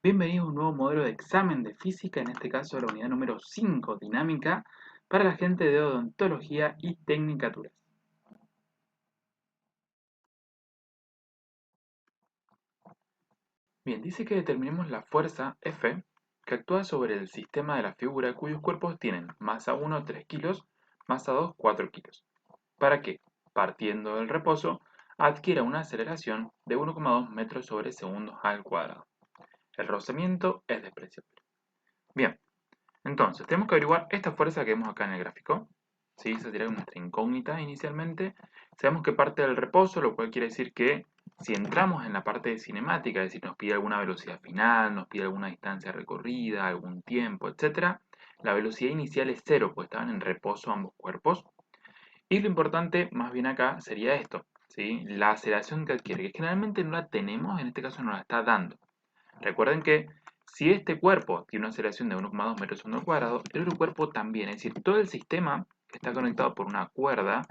Bienvenido a un nuevo modelo de examen de física, en este caso la unidad número 5, dinámica, para la gente de odontología y tecnicaturas. Bien, dice que determinemos la fuerza F que actúa sobre el sistema de la figura cuyos cuerpos tienen masa 1, 3 kilos, masa 2, 4 kilos, para que, partiendo del reposo, adquiera una aceleración de 1,2 metros sobre segundo al cuadrado. El rozamiento es despreciable. Bien. Entonces, tenemos que averiguar esta fuerza que vemos acá en el gráfico. ¿Sí? Esa sería nuestra incógnita inicialmente. Sabemos que parte del reposo, lo cual quiere decir que si entramos en la parte de cinemática, es decir, nos pide alguna velocidad final, nos pide alguna distancia recorrida, algún tiempo, etc., la velocidad inicial es cero, pues estaban en reposo ambos cuerpos. Y lo importante, más bien acá, sería esto, ¿sí? La aceleración que adquiere, que generalmente no la tenemos, en este caso nos la está dando. Recuerden que si este cuerpo tiene una aceleración de 1,2 metros segundo al cuadrado, el otro cuerpo también, es decir, todo el sistema que está conectado por una cuerda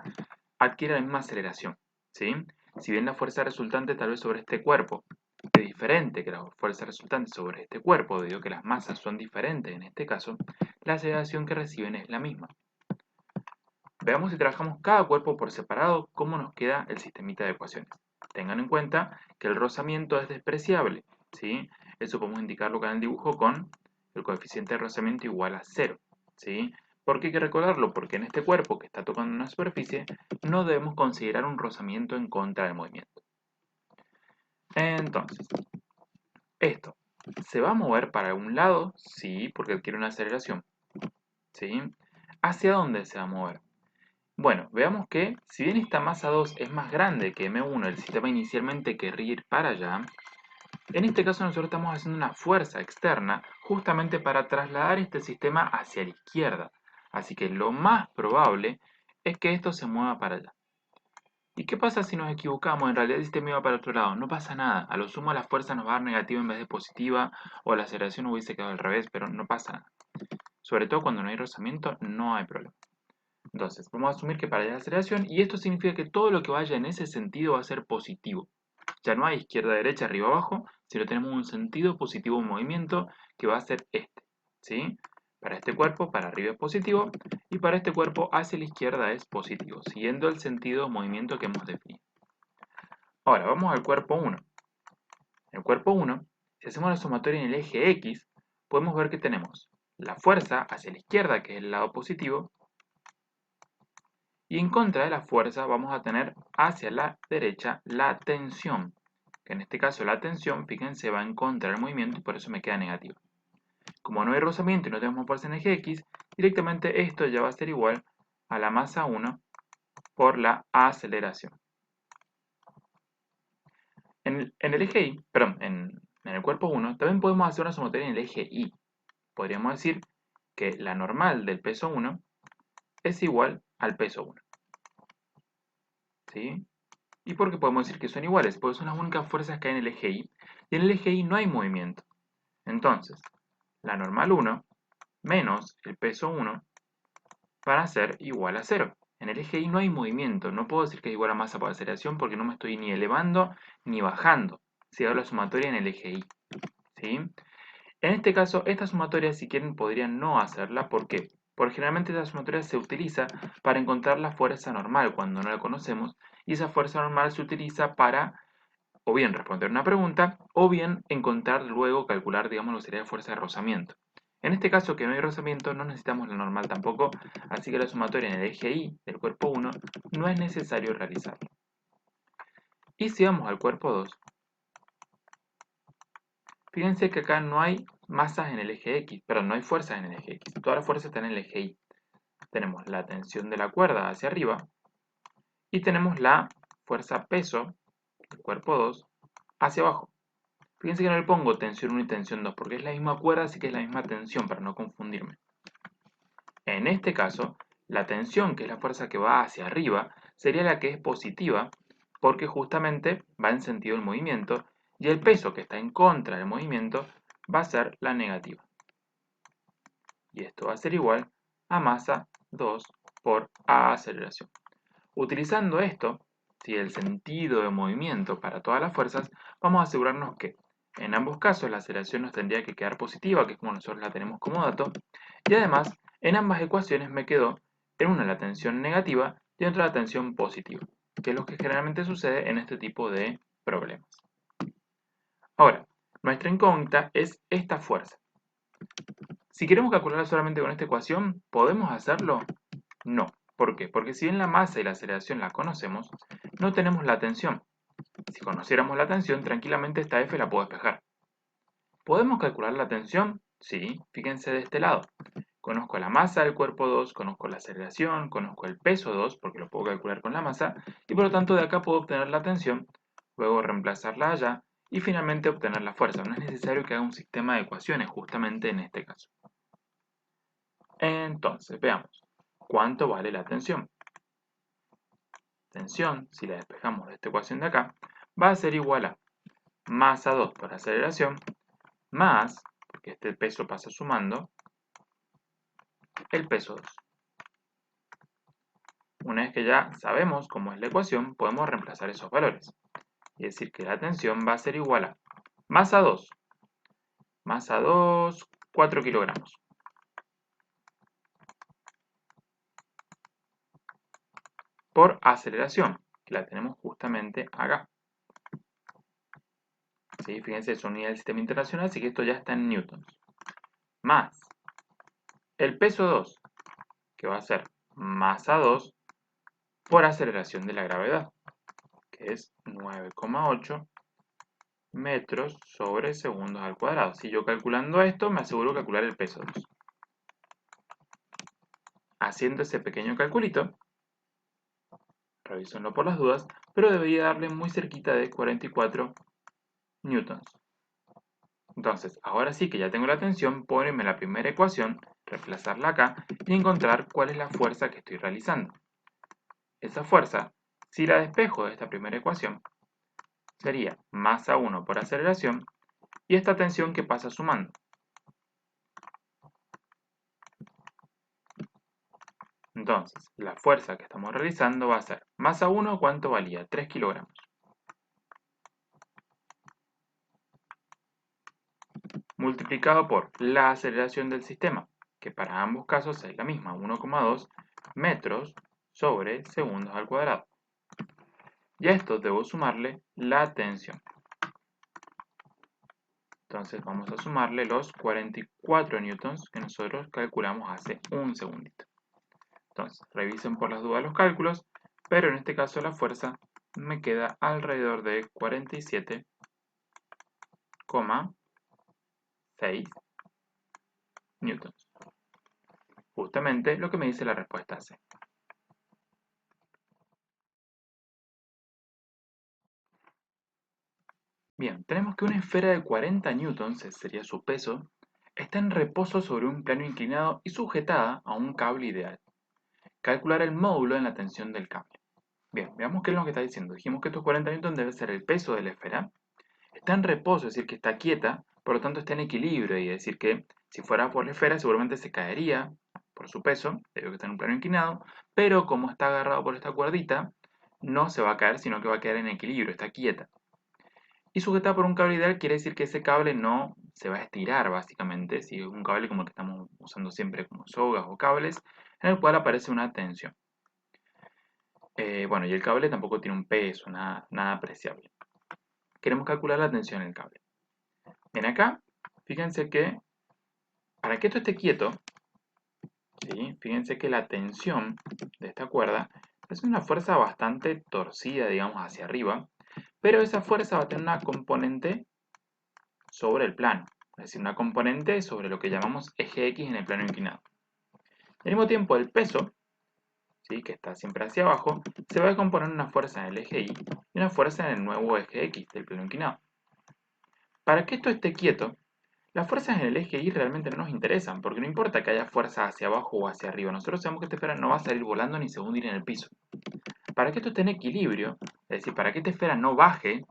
adquiere la misma aceleración, ¿sí? Si bien la fuerza resultante tal vez sobre este cuerpo es diferente que la fuerza resultante sobre este cuerpo, debido a que las masas son diferentes en este caso, la aceleración que reciben es la misma. Veamos si trabajamos cada cuerpo por separado, cómo nos queda el sistemita de ecuaciones. Tengan en cuenta que el rozamiento es despreciable, ¿sí? Eso podemos indicarlo acá en el dibujo con el coeficiente de rozamiento igual a 0, ¿sí? ¿Por qué hay que recordarlo? Porque en este cuerpo que está tocando una superficie no debemos considerar un rozamiento en contra del movimiento. Entonces, esto se va a mover para un lado, sí, porque adquiere una aceleración, ¿sí? ¿Hacia dónde se va a mover? Bueno, veamos que si bien esta masa 2 es más grande que M1, el sistema inicialmente querría ir para allá, en este caso nosotros estamos haciendo una fuerza externa justamente para trasladar este sistema hacia la izquierda. Así que lo más probable es que esto se mueva para allá. ¿Y qué pasa si nos equivocamos? En realidad el sistema iba para otro lado. No pasa nada. A lo sumo la fuerza nos va a dar negativa en vez de positiva o la aceleración hubiese quedado al revés, pero no pasa nada. Sobre todo cuando no hay rozamiento no hay problema. Entonces, vamos a asumir que para allá la aceleración y esto significa que todo lo que vaya en ese sentido va a ser positivo. Ya no hay izquierda, derecha, arriba, abajo, sino tenemos un sentido positivo en movimiento que va a ser este. ¿Sí? Para este cuerpo, para arriba es positivo y para este cuerpo hacia la izquierda es positivo, siguiendo el sentido de movimiento que hemos definido. Ahora, vamos al cuerpo 1. En el cuerpo 1, si hacemos la sumatoria en el eje X, podemos ver que tenemos la fuerza hacia la izquierda, que es el lado positivo, y en contra de la fuerza vamos a tener hacia la derecha la tensión, que en este caso la tensión, fíjense, va en contra del movimiento y por eso me queda negativo. Como no hay rozamiento y no tenemos fuerza en eje X, directamente esto ya va a ser igual a la masa 1 por la aceleración. En el eje Y, perdón, en el cuerpo 1, también podemos hacer una sumatoria en el eje Y. Podríamos decir que la normal del peso 1 es igual al peso 1. ¿Sí? ¿Y por qué podemos decir que son iguales? Porque son las únicas fuerzas que hay en el eje Y. Y en el eje Y no hay movimiento. Entonces, la normal 1 menos el peso 1 van a ser igual a 0. En el eje Y no hay movimiento. No puedo decir que es igual a masa por aceleración porque no me estoy ni elevando ni bajando. Si hago la sumatoria en el eje Y. ¿Sí? En este caso, esta sumatoria, si quieren, podrían no hacerla. ¿Por qué? Porque generalmente esta sumatoria se utiliza para encontrar la fuerza normal cuando no la conocemos. Y esa fuerza normal se utiliza para o bien responder una pregunta, o bien encontrar luego, calcular, digamos, lo que sería la fuerza de rozamiento. En este caso, que no hay rozamiento, no necesitamos la normal tampoco, así que la sumatoria en el eje Y del cuerpo 1 no es necesario realizarla. Y si vamos al cuerpo 2, fíjense que acá no hay masas en el eje X, perdón, no hay fuerzas en el eje X, toda la fuerza está en el eje Y. Tenemos la tensión de la cuerda hacia arriba y tenemos la fuerza peso del cuerpo 2 hacia abajo. Fíjense que no le pongo tensión 1 y tensión 2 porque es la misma cuerda, así que es la misma tensión para no confundirme. En este caso, la tensión, que es la fuerza que va hacia arriba, sería la que es positiva porque justamente va en sentido del movimiento y el peso que está en contra del movimiento va a ser la negativa. Y esto va a ser igual a masa 2 por aceleración. Utilizando esto, si el sentido de movimiento para todas las fuerzas, vamos a asegurarnos que En ambos casos la aceleración nos tendría que quedar positiva, que es como nosotros la tenemos como dato, y además en ambas ecuaciones me quedó en una la tensión negativa y en otra la tensión positiva, que es lo que generalmente sucede en este tipo de problemas. Ahora, nuestra incógnita es esta fuerza. Si queremos calcularla solamente con esta ecuación, ¿podemos hacerlo? No. ¿Por qué? Porque si bien la masa y la aceleración la conocemos, no tenemos la tensión. Si conociéramos la tensión, tranquilamente esta F la puedo despejar. ¿Podemos calcular la tensión? Sí, fíjense de este lado. Conozco la masa del cuerpo 2, conozco la aceleración, conozco el peso 2, porque lo puedo calcular con la masa, y por lo tanto de acá puedo obtener la tensión, luego reemplazarla allá, y finalmente obtener la fuerza. No es necesario que haga un sistema de ecuaciones, justamente en este caso. Entonces, veamos. ¿Cuánto vale la tensión? Tensión, si la despejamos de esta ecuación de acá, va a ser igual a masa 2 por aceleración, más, porque este peso pasa sumando, el peso 2. Una vez que ya sabemos cómo es la ecuación, podemos reemplazar esos valores. Y decir que la tensión va a ser igual a masa 2, 4 kilogramos. Por aceleración, que la tenemos justamente acá. ¿Sí? Fíjense, son unidades del sistema internacional, así que esto ya está en newtons. Más el peso 2, que va a ser masa 2 por aceleración de la gravedad, que es 9,8 metros sobre segundos al cuadrado. Si yo calculando esto, me aseguro de calcular el peso 2. Haciendo ese pequeño calculito, revísenlo por las dudas, pero debería darle muy cerquita de 44 newtons. Entonces, ahora sí que ya tengo la tensión, puedo irme a la primera ecuación, reemplazarla acá y encontrar cuál es la fuerza que estoy realizando. Esa fuerza, si la despejo de esta primera ecuación, sería masa 1 por aceleración y esta tensión que pasa sumando. Entonces, la fuerza que estamos realizando va a ser masa 1, ¿cuánto valía? 3 kilogramos. Multiplicado por la aceleración del sistema, que para ambos casos es la misma, 1,2 metros sobre segundos al cuadrado. Y a esto debo sumarle la tensión. Entonces vamos a sumarle los 44 newtons que nosotros calculamos hace un segundito. Entonces, revisen por las dudas los cálculos, pero en este caso la fuerza me queda alrededor de 47,6 newtons. Justamente lo que me dice la respuesta C. Bien, tenemos que una esfera de 40 newtons, ese sería su peso, está en reposo sobre un plano inclinado y sujetada a un cable ideal. Calcular el módulo en la tensión del cable. Bien, veamos qué es lo que está diciendo. Dijimos que estos 40 newtons debe ser el peso de la esfera. Está en reposo, es decir, que está quieta, por lo tanto está en equilibrio, y es decir que si fuera por la esfera seguramente se caería por su peso, debido a que está en un plano inclinado, pero como está agarrado por esta cuerdita, no se va a caer, sino que va a quedar en equilibrio, está quieta. Y sujetada por un cable ideal quiere decir que ese cable no se va a estirar, básicamente, si es un cable como el que estamos usando siempre como sogas o cables, en el cual aparece una tensión. Bueno, y el cable tampoco tiene un peso, nada apreciable. Queremos calcular la tensión en el cable. Bien, acá, fíjense que para que esto esté quieto, ¿sí? Fíjense que la tensión de esta cuerda es una fuerza bastante torcida, digamos, hacia arriba, pero esa fuerza va a tener una componente sobre el plano, es decir, una componente sobre lo que llamamos eje X en el plano inclinado. Al mismo tiempo, el peso, ¿sí? Que está siempre hacia abajo, se va a descomponer en una fuerza en el eje Y y una fuerza en el nuevo eje X del plano inclinado. Para que esto esté quieto, las fuerzas en el eje Y realmente no nos interesan, porque no importa que haya fuerza hacia abajo o hacia arriba, nosotros sabemos que esta esfera no va a salir volando ni se va a hundir en el piso. Para que esto esté en equilibrio, es decir, para que esta esfera no baje,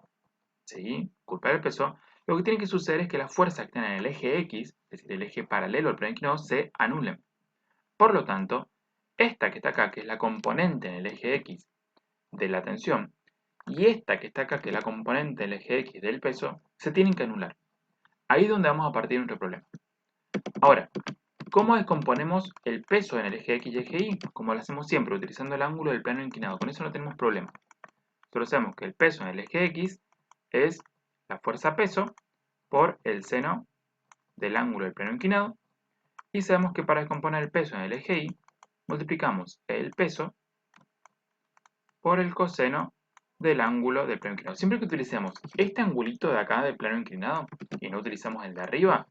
¿sí? Culpa del peso, lo que tiene que suceder es que las fuerzas que están en el eje X, es decir, el eje paralelo al plano inclinado, se anulen. Por lo tanto, esta que está acá, que es la componente en el eje X de la tensión, y esta que está acá, que es la componente del eje X del peso, se tienen que anular. Ahí es donde vamos a partir nuestro problema. Ahora, ¿cómo descomponemos el peso en el eje X y eje Y? Como lo hacemos siempre, utilizando el ángulo del plano inclinado. Con eso no tenemos problema. Solo sabemos que el peso en el eje X es la fuerza peso por el seno del ángulo del plano inclinado. Y sabemos que para descomponer el peso en el eje Y, multiplicamos el peso por el coseno del ángulo del plano inclinado. Siempre que utilicemos este angulito de acá del plano inclinado y no utilizamos el de arriba,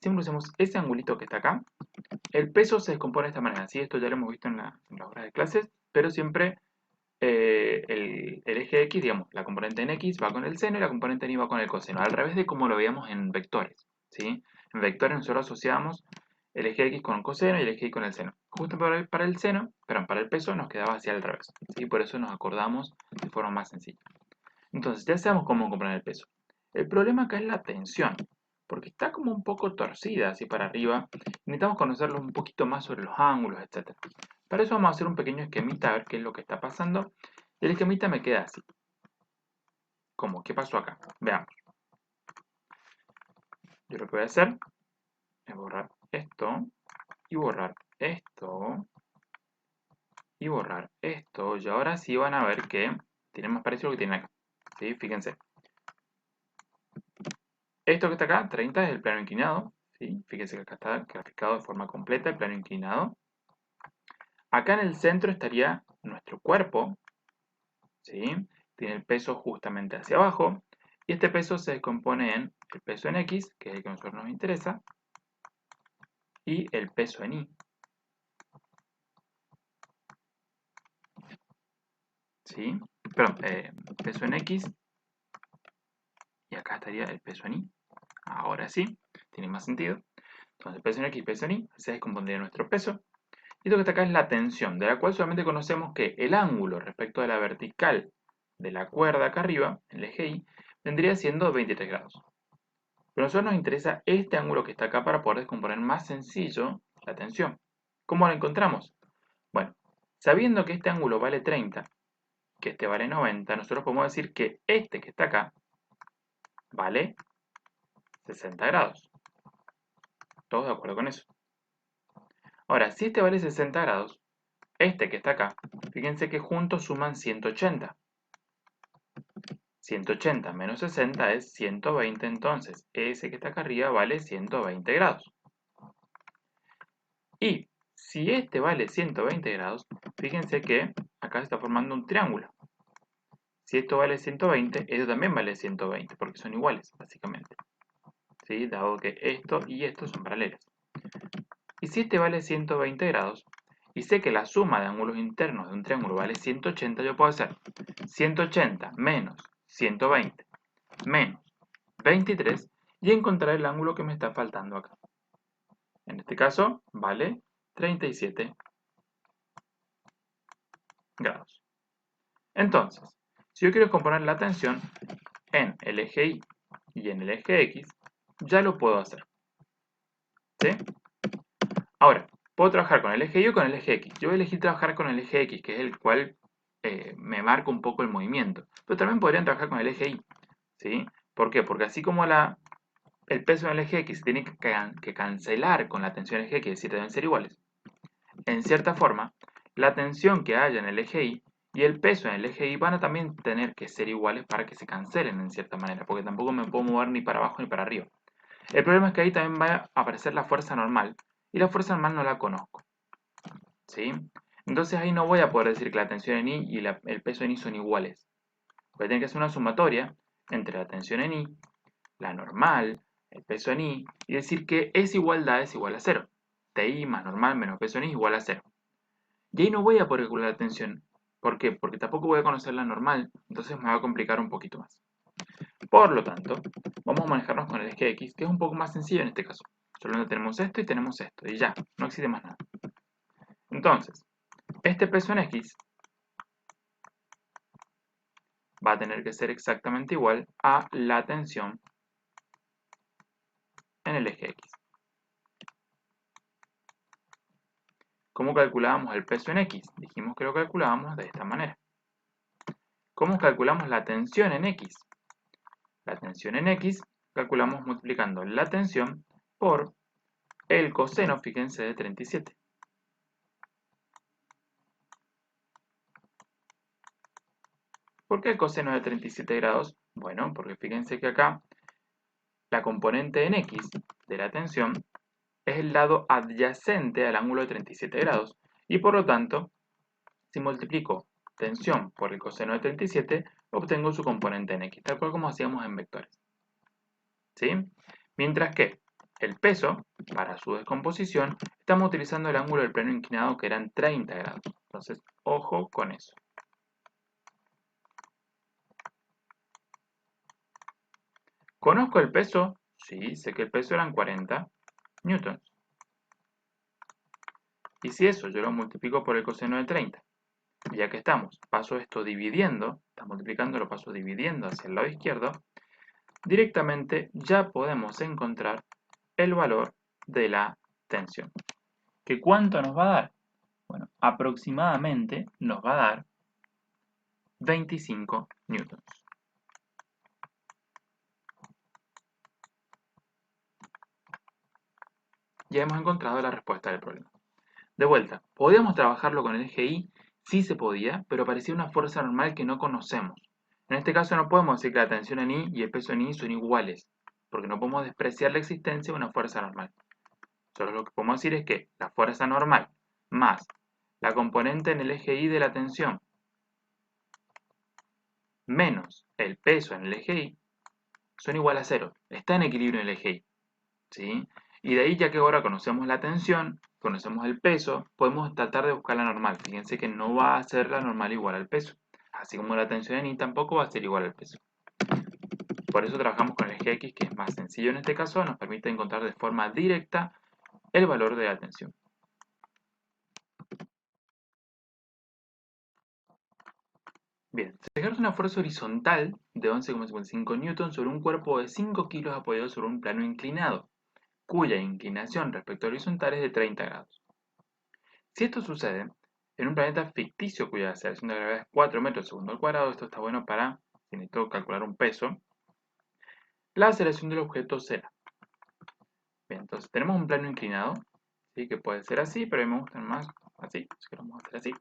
siempre usamos ese angulito que está acá, el peso se descompone de esta manera. ¿Sí? Esto ya lo hemos visto en las horas de clases, pero siempre el eje X, digamos, la componente en X va con el seno y la componente en Y va con el coseno, al revés de como lo veíamos en vectores. ¿Sí? En vectores nosotros asociamos el eje X con el coseno y el eje Y con el seno. Justo para el seno, perdón, para el peso nos quedaba hacia el revés. ¿Sí? Por eso nos acordamos de forma más sencilla. Entonces, ya sabemos cómo componer el peso. El problema acá es la tensión, porque está como un poco torcida así para arriba. Necesitamos conocerlo un poquito más sobre los ángulos, etc. Para eso vamos a hacer un pequeño esquemita a ver qué es lo que está pasando. Y el esquemita me queda así. ¿Cómo? ¿Qué pasó acá? Veamos. Yo lo que voy a hacer es borrar esto y borrar esto y borrar esto. Y ahora sí van a ver que tiene más parecido a lo que tienen acá. ¿Sí? Fíjense. Esto que está acá, 30, es el plano inclinado. ¿Sí? Fíjense que acá está graficado de forma completa el plano inclinado. Acá en el centro estaría nuestro cuerpo. ¿Sí? Tiene el peso justamente hacia abajo. Y este peso se descompone en el peso en X, que es el que a nosotros nos interesa, y el peso en Y. ¿Sí? Perdón, peso en X, y acá estaría el peso en Y. Ahora sí, tiene más sentido. Entonces, peso en X, peso en Y, se descompondría nuestro peso. Y lo que está acá es la tensión, de la cual solamente conocemos que el ángulo respecto de la vertical de la cuerda acá arriba, el eje Y, vendría siendo 23 grados. Pero a nosotros nos interesa este ángulo que está acá para poder descomponer más sencillo la tensión. ¿Cómo lo encontramos? Bueno, sabiendo que este ángulo vale 30, que este vale 90, nosotros podemos decir que este que está acá vale 60 grados. ¿Todos de acuerdo con eso? Ahora, si este vale 60 grados, este que está acá, fíjense que juntos suman 180. 180 menos 60 es 120, entonces ese que está acá arriba vale 120 grados. Y si este vale 120 grados, fíjense que acá se está formando un triángulo. Si esto vale 120, esto también vale 120, porque son iguales, básicamente. ¿Sí? Dado que esto y esto son paralelos. Y si este vale 120 grados, y sé que la suma de ángulos internos de un triángulo vale 180, yo puedo hacer 180 menos 120 menos 23 y encontrar el ángulo que me está faltando acá. En este caso vale 37 grados. Entonces, si yo quiero componer la tensión en el eje Y y en el eje X, ya lo puedo hacer. ¿Sí? Ahora, puedo trabajar con el eje Y o con el eje X. Yo voy a elegir trabajar con el eje X, que es el cual me marca un poco el movimiento. Pero también podrían trabajar con el eje Y. ¿Sí? ¿Por qué? Porque así como el peso en el eje X tiene que cancelar con la tensión en el eje X, es decir, deben ser iguales. En cierta forma, la tensión que haya en el eje Y y el peso en el eje Y van a también tener que ser iguales para que se cancelen en cierta manera, porque tampoco me puedo mover ni para abajo ni para arriba. El problema es que ahí también va a aparecer la fuerza normal, y la fuerza normal no la conozco. ¿Sí? Entonces ahí no voy a poder decir que la tensión en Y y el peso en Y son iguales. Voy a tener que hacer una sumatoria entre la tensión en Y, la normal, el peso en Y, y decir que esa igualdad es igual a 0. TI más normal menos peso en Y es igual a 0. Y ahí no voy a poder calcular la tensión. ¿Por qué? Porque tampoco voy a conocer la normal, entonces me va a complicar un poquito más. Por lo tanto, vamos a manejarnos con el eje X, que es un poco más sencillo en este caso. Solo tenemos esto y ya, no existe más nada. Entonces, este peso en X va a tener que ser exactamente igual a la tensión en el eje X. ¿Cómo calculábamos el peso en X? Dijimos que lo calculábamos de esta manera. ¿Cómo calculamos la tensión en X? La tensión en X calculamos multiplicando la tensión por el coseno, fíjense, de 37. ¿Por qué el coseno de 37 grados? Bueno, porque fíjense que acá la componente en X de la tensión es el lado adyacente al ángulo de 37 grados. Y por lo tanto, si multiplico tensión por el coseno de 37, obtengo su componente en X, tal cual como hacíamos en vectores. ¿Sí? Mientras que el peso, para su descomposición, estamos utilizando el ángulo del plano inclinado que eran 30 grados. Entonces, ojo con eso. ¿Conozco el peso? Sí, sé que el peso eran 40 newtons. Y si eso yo lo multiplico por el coseno de 30, ya que paso esto dividiendo, está multiplicando, lo paso dividiendo hacia el lado izquierdo, directamente ya podemos encontrar el valor de la tensión. ¿Que cuánto nos va a dar? Bueno, aproximadamente nos va a dar 25 newtons. Ya hemos encontrado la respuesta del problema. De vuelta, ¿podíamos trabajarlo con el eje Y? Sí se podía, pero parecía una fuerza normal que no conocemos. En este caso no podemos decir que la tensión en Y y el peso en Y son iguales, porque no podemos despreciar la existencia de una fuerza normal. Solo lo que podemos decir es que la fuerza normal más la componente en el eje Y de la tensión menos el peso en el eje Y son igual a 0. Está en equilibrio en el eje Y. ¿Sí? Y de ahí, ya que ahora conocemos la tensión, conocemos el peso, podemos tratar de buscar la normal. Fíjense que no va a ser la normal igual al peso. Así como la tensión en Y tampoco va a ser igual al peso. Por eso trabajamos con el eje X, que es más sencillo en este caso, nos permite encontrar de forma directa el valor de la tensión. Bien, se ejerce una fuerza horizontal de 11,55 newtons sobre un cuerpo de 5 kilos apoyado sobre un plano inclinado, cuya inclinación respecto al horizontal es de 30 grados. Si esto sucede en un planeta ficticio cuya aceleración de gravedad es 4 metros segundo al cuadrado, esto está bueno para, si necesito calcular un peso, la aceleración del objeto será. Bien, entonces tenemos un plano inclinado, ¿sí? Que puede ser así, pero a mí me gusta más así, así que lo vamos a hacer así.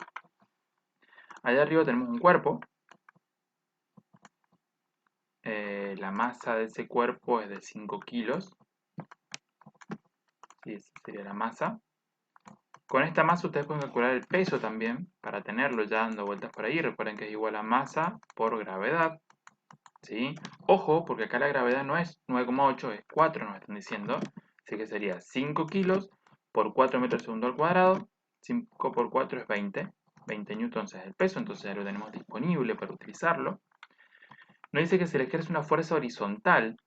Allá arriba tenemos un cuerpo. La masa de ese cuerpo es de 5 kilos. ¿Sí? Esa sería la masa. Con esta masa ustedes pueden calcular el peso también, para tenerlo ya dando vueltas por ahí. Recuerden que es igual a masa por gravedad. ¿Sí? Ojo, porque acá la gravedad no es 9,8, es 4, nos están diciendo. Así que sería 5 kilos por 4 metros segundo al cuadrado. 5 por 4 es 20. 20 newtons es el peso, entonces ya lo tenemos disponible para utilizarlo. Nos dice que se le ejerce una fuerza horizontal.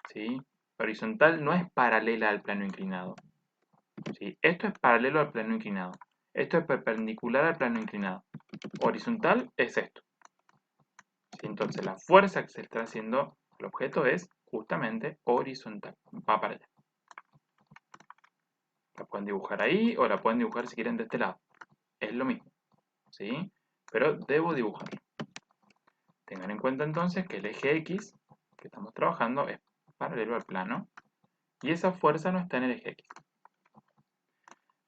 ¿Sí? Horizontal no es paralela al plano inclinado. ¿Sí? Esto es paralelo al plano inclinado. Esto es perpendicular al plano inclinado. Horizontal es esto. ¿Sí? Entonces la fuerza que se está haciendo el objeto es justamente horizontal. Va para allá. La pueden dibujar ahí o la pueden dibujar si quieren de este lado. Es lo mismo. ¿Sí? Pero debo dibujarlo. Tengan en cuenta entonces que el eje X que estamos trabajando es paralelo al plano y esa fuerza no está en el eje X.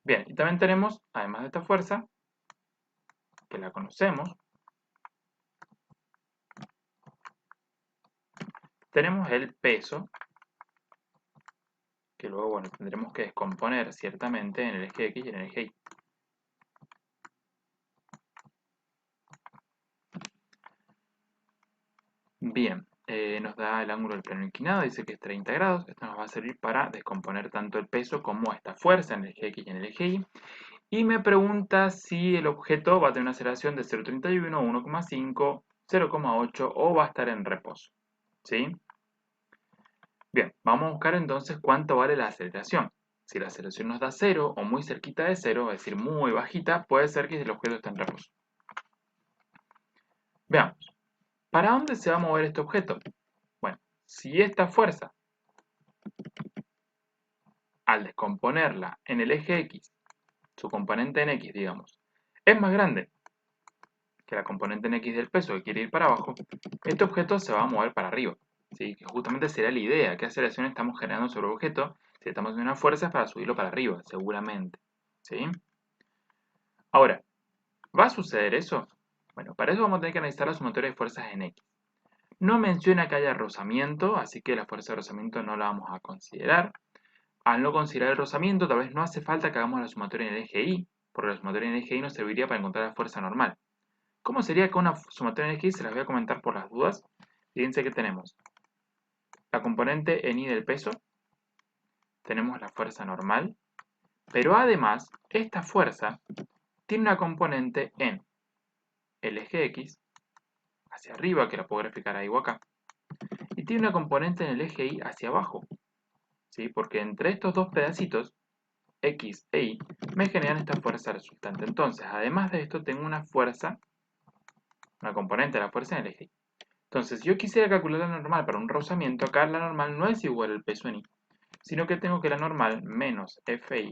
Bien, y también tenemos, además de esta fuerza, que la conocemos, tenemos el peso, que luego, bueno, tendremos que descomponer ciertamente en el eje X y en el eje Y. Bien, nos da el ángulo del plano inclinado, dice que es 30 grados. Esto nos va a servir para descomponer tanto el peso como esta fuerza en el eje X y en el eje Y. Y me pregunta si el objeto va a tener una aceleración de 0,31, 1,5, 0,8 o va a estar en reposo. ¿Sí? Bien, vamos a buscar entonces cuánto vale la aceleración. Si la aceleración nos da 0 o muy cerquita de 0, es decir, muy bajita, puede ser que el objeto esté en reposo. Veamos. ¿Para dónde se va a mover este objeto? Bueno, si esta fuerza, al descomponerla en el eje X, su componente en X, digamos, es más grande que la componente en X del peso que quiere ir para abajo, este objeto se va a mover para arriba. ¿Sí? Que justamente sería la idea, qué aceleración estamos generando sobre el objeto, si estamos haciendo una fuerza es para subirlo para arriba, seguramente. ¿Sí? Ahora, ¿va a suceder eso? Bueno, para eso vamos a tener que analizar la sumatoria de fuerzas en X. No menciona que haya rozamiento, así que la fuerza de rozamiento no la vamos a considerar. Al no considerar el rozamiento, tal vez no hace falta que hagamos la sumatoria en el eje Y, porque la sumatoria en el eje Y nos serviría para encontrar la fuerza normal. ¿Cómo sería con una sumatoria en el eje Y? Se las voy a comentar por las dudas. Fíjense que tenemos la componente en Y del peso, tenemos la fuerza normal, pero además, esta fuerza tiene una componente en el eje X, hacia arriba, que la puedo graficar ahí o acá, y tiene una componente en el eje Y hacia abajo, ¿sí? Porque entre estos dos pedacitos, X e Y, me generan esta fuerza resultante. Entonces, además de esto, tengo una fuerza, una componente de la fuerza en el eje Y. Entonces, si yo quisiera calcular la normal para un rozamiento, acá la normal no es igual al peso en Y, sino que tengo que la normal menos Fi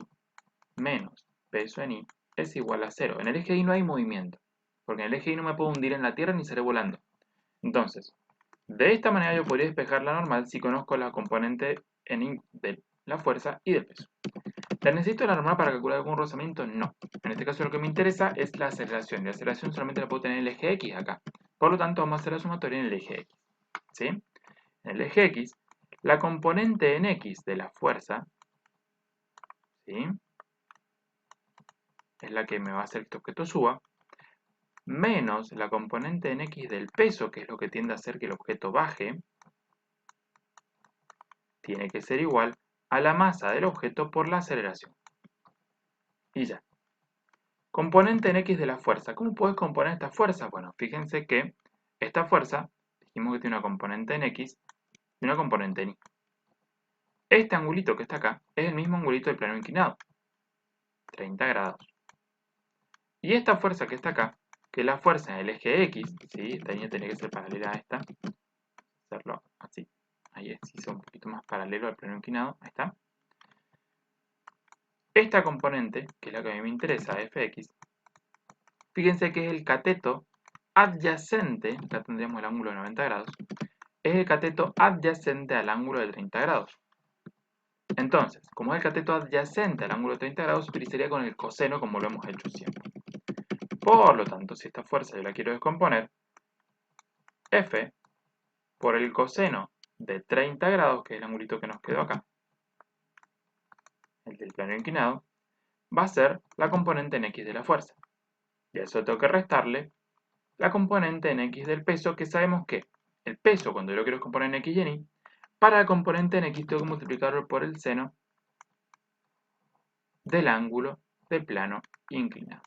menos peso en Y es igual a 0. En el eje Y no hay movimiento, porque en el eje Y no me puedo hundir en la tierra ni seré volando. Entonces, de esta manera yo podría despejar la normal si conozco la componente en Y de la fuerza y del peso. ¿La necesito la normal para calcular algún rozamiento? No. En este caso lo que me interesa es la aceleración. Y la aceleración solamente la puedo tener en el eje X acá. Por lo tanto, vamos a hacer la sumatoria en el eje X. ¿Sí? En el eje X, la componente en X de la fuerza, ¿sí? Es la que me va a hacer que este objeto suba, menos la componente en X del peso, que es lo que tiende a hacer que el objeto baje, tiene que ser igual a la masa del objeto por la aceleración. Y ya. Componente en X de la fuerza. ¿Cómo puedes componer esta fuerza? Bueno, fíjense que esta fuerza, dijimos que tiene una componente en X y una componente en Y. Este angulito que está acá es el mismo angulito del plano inclinado, 30 grados. Y esta fuerza que está acá, que es la fuerza en el eje X, ¿sí? Esta línea tiene que ser paralela a esta, hacerlo así. Ahí es, hizo un poquito más paralelo al plano inclinado, ahí está. Esta componente, que es la que a mí me interesa, fx, fíjense que es el cateto adyacente, acá tendríamos el ángulo de 90 grados, es el cateto adyacente al ángulo de 30 grados. Entonces, como es el cateto adyacente al ángulo de 30 grados, utilizaría con el coseno como lo hemos hecho siempre. Por lo tanto, si esta fuerza yo la quiero descomponer, F por el coseno de 30 grados, que es el angulito que nos quedó acá, el del plano inclinado, va a ser la componente en X de la fuerza. Y a eso tengo que restarle la componente en X del peso, que sabemos que el peso, cuando yo lo quiero descomponer en X y en Y, para la componente en X tengo que multiplicarlo por el seno del ángulo del plano inclinado.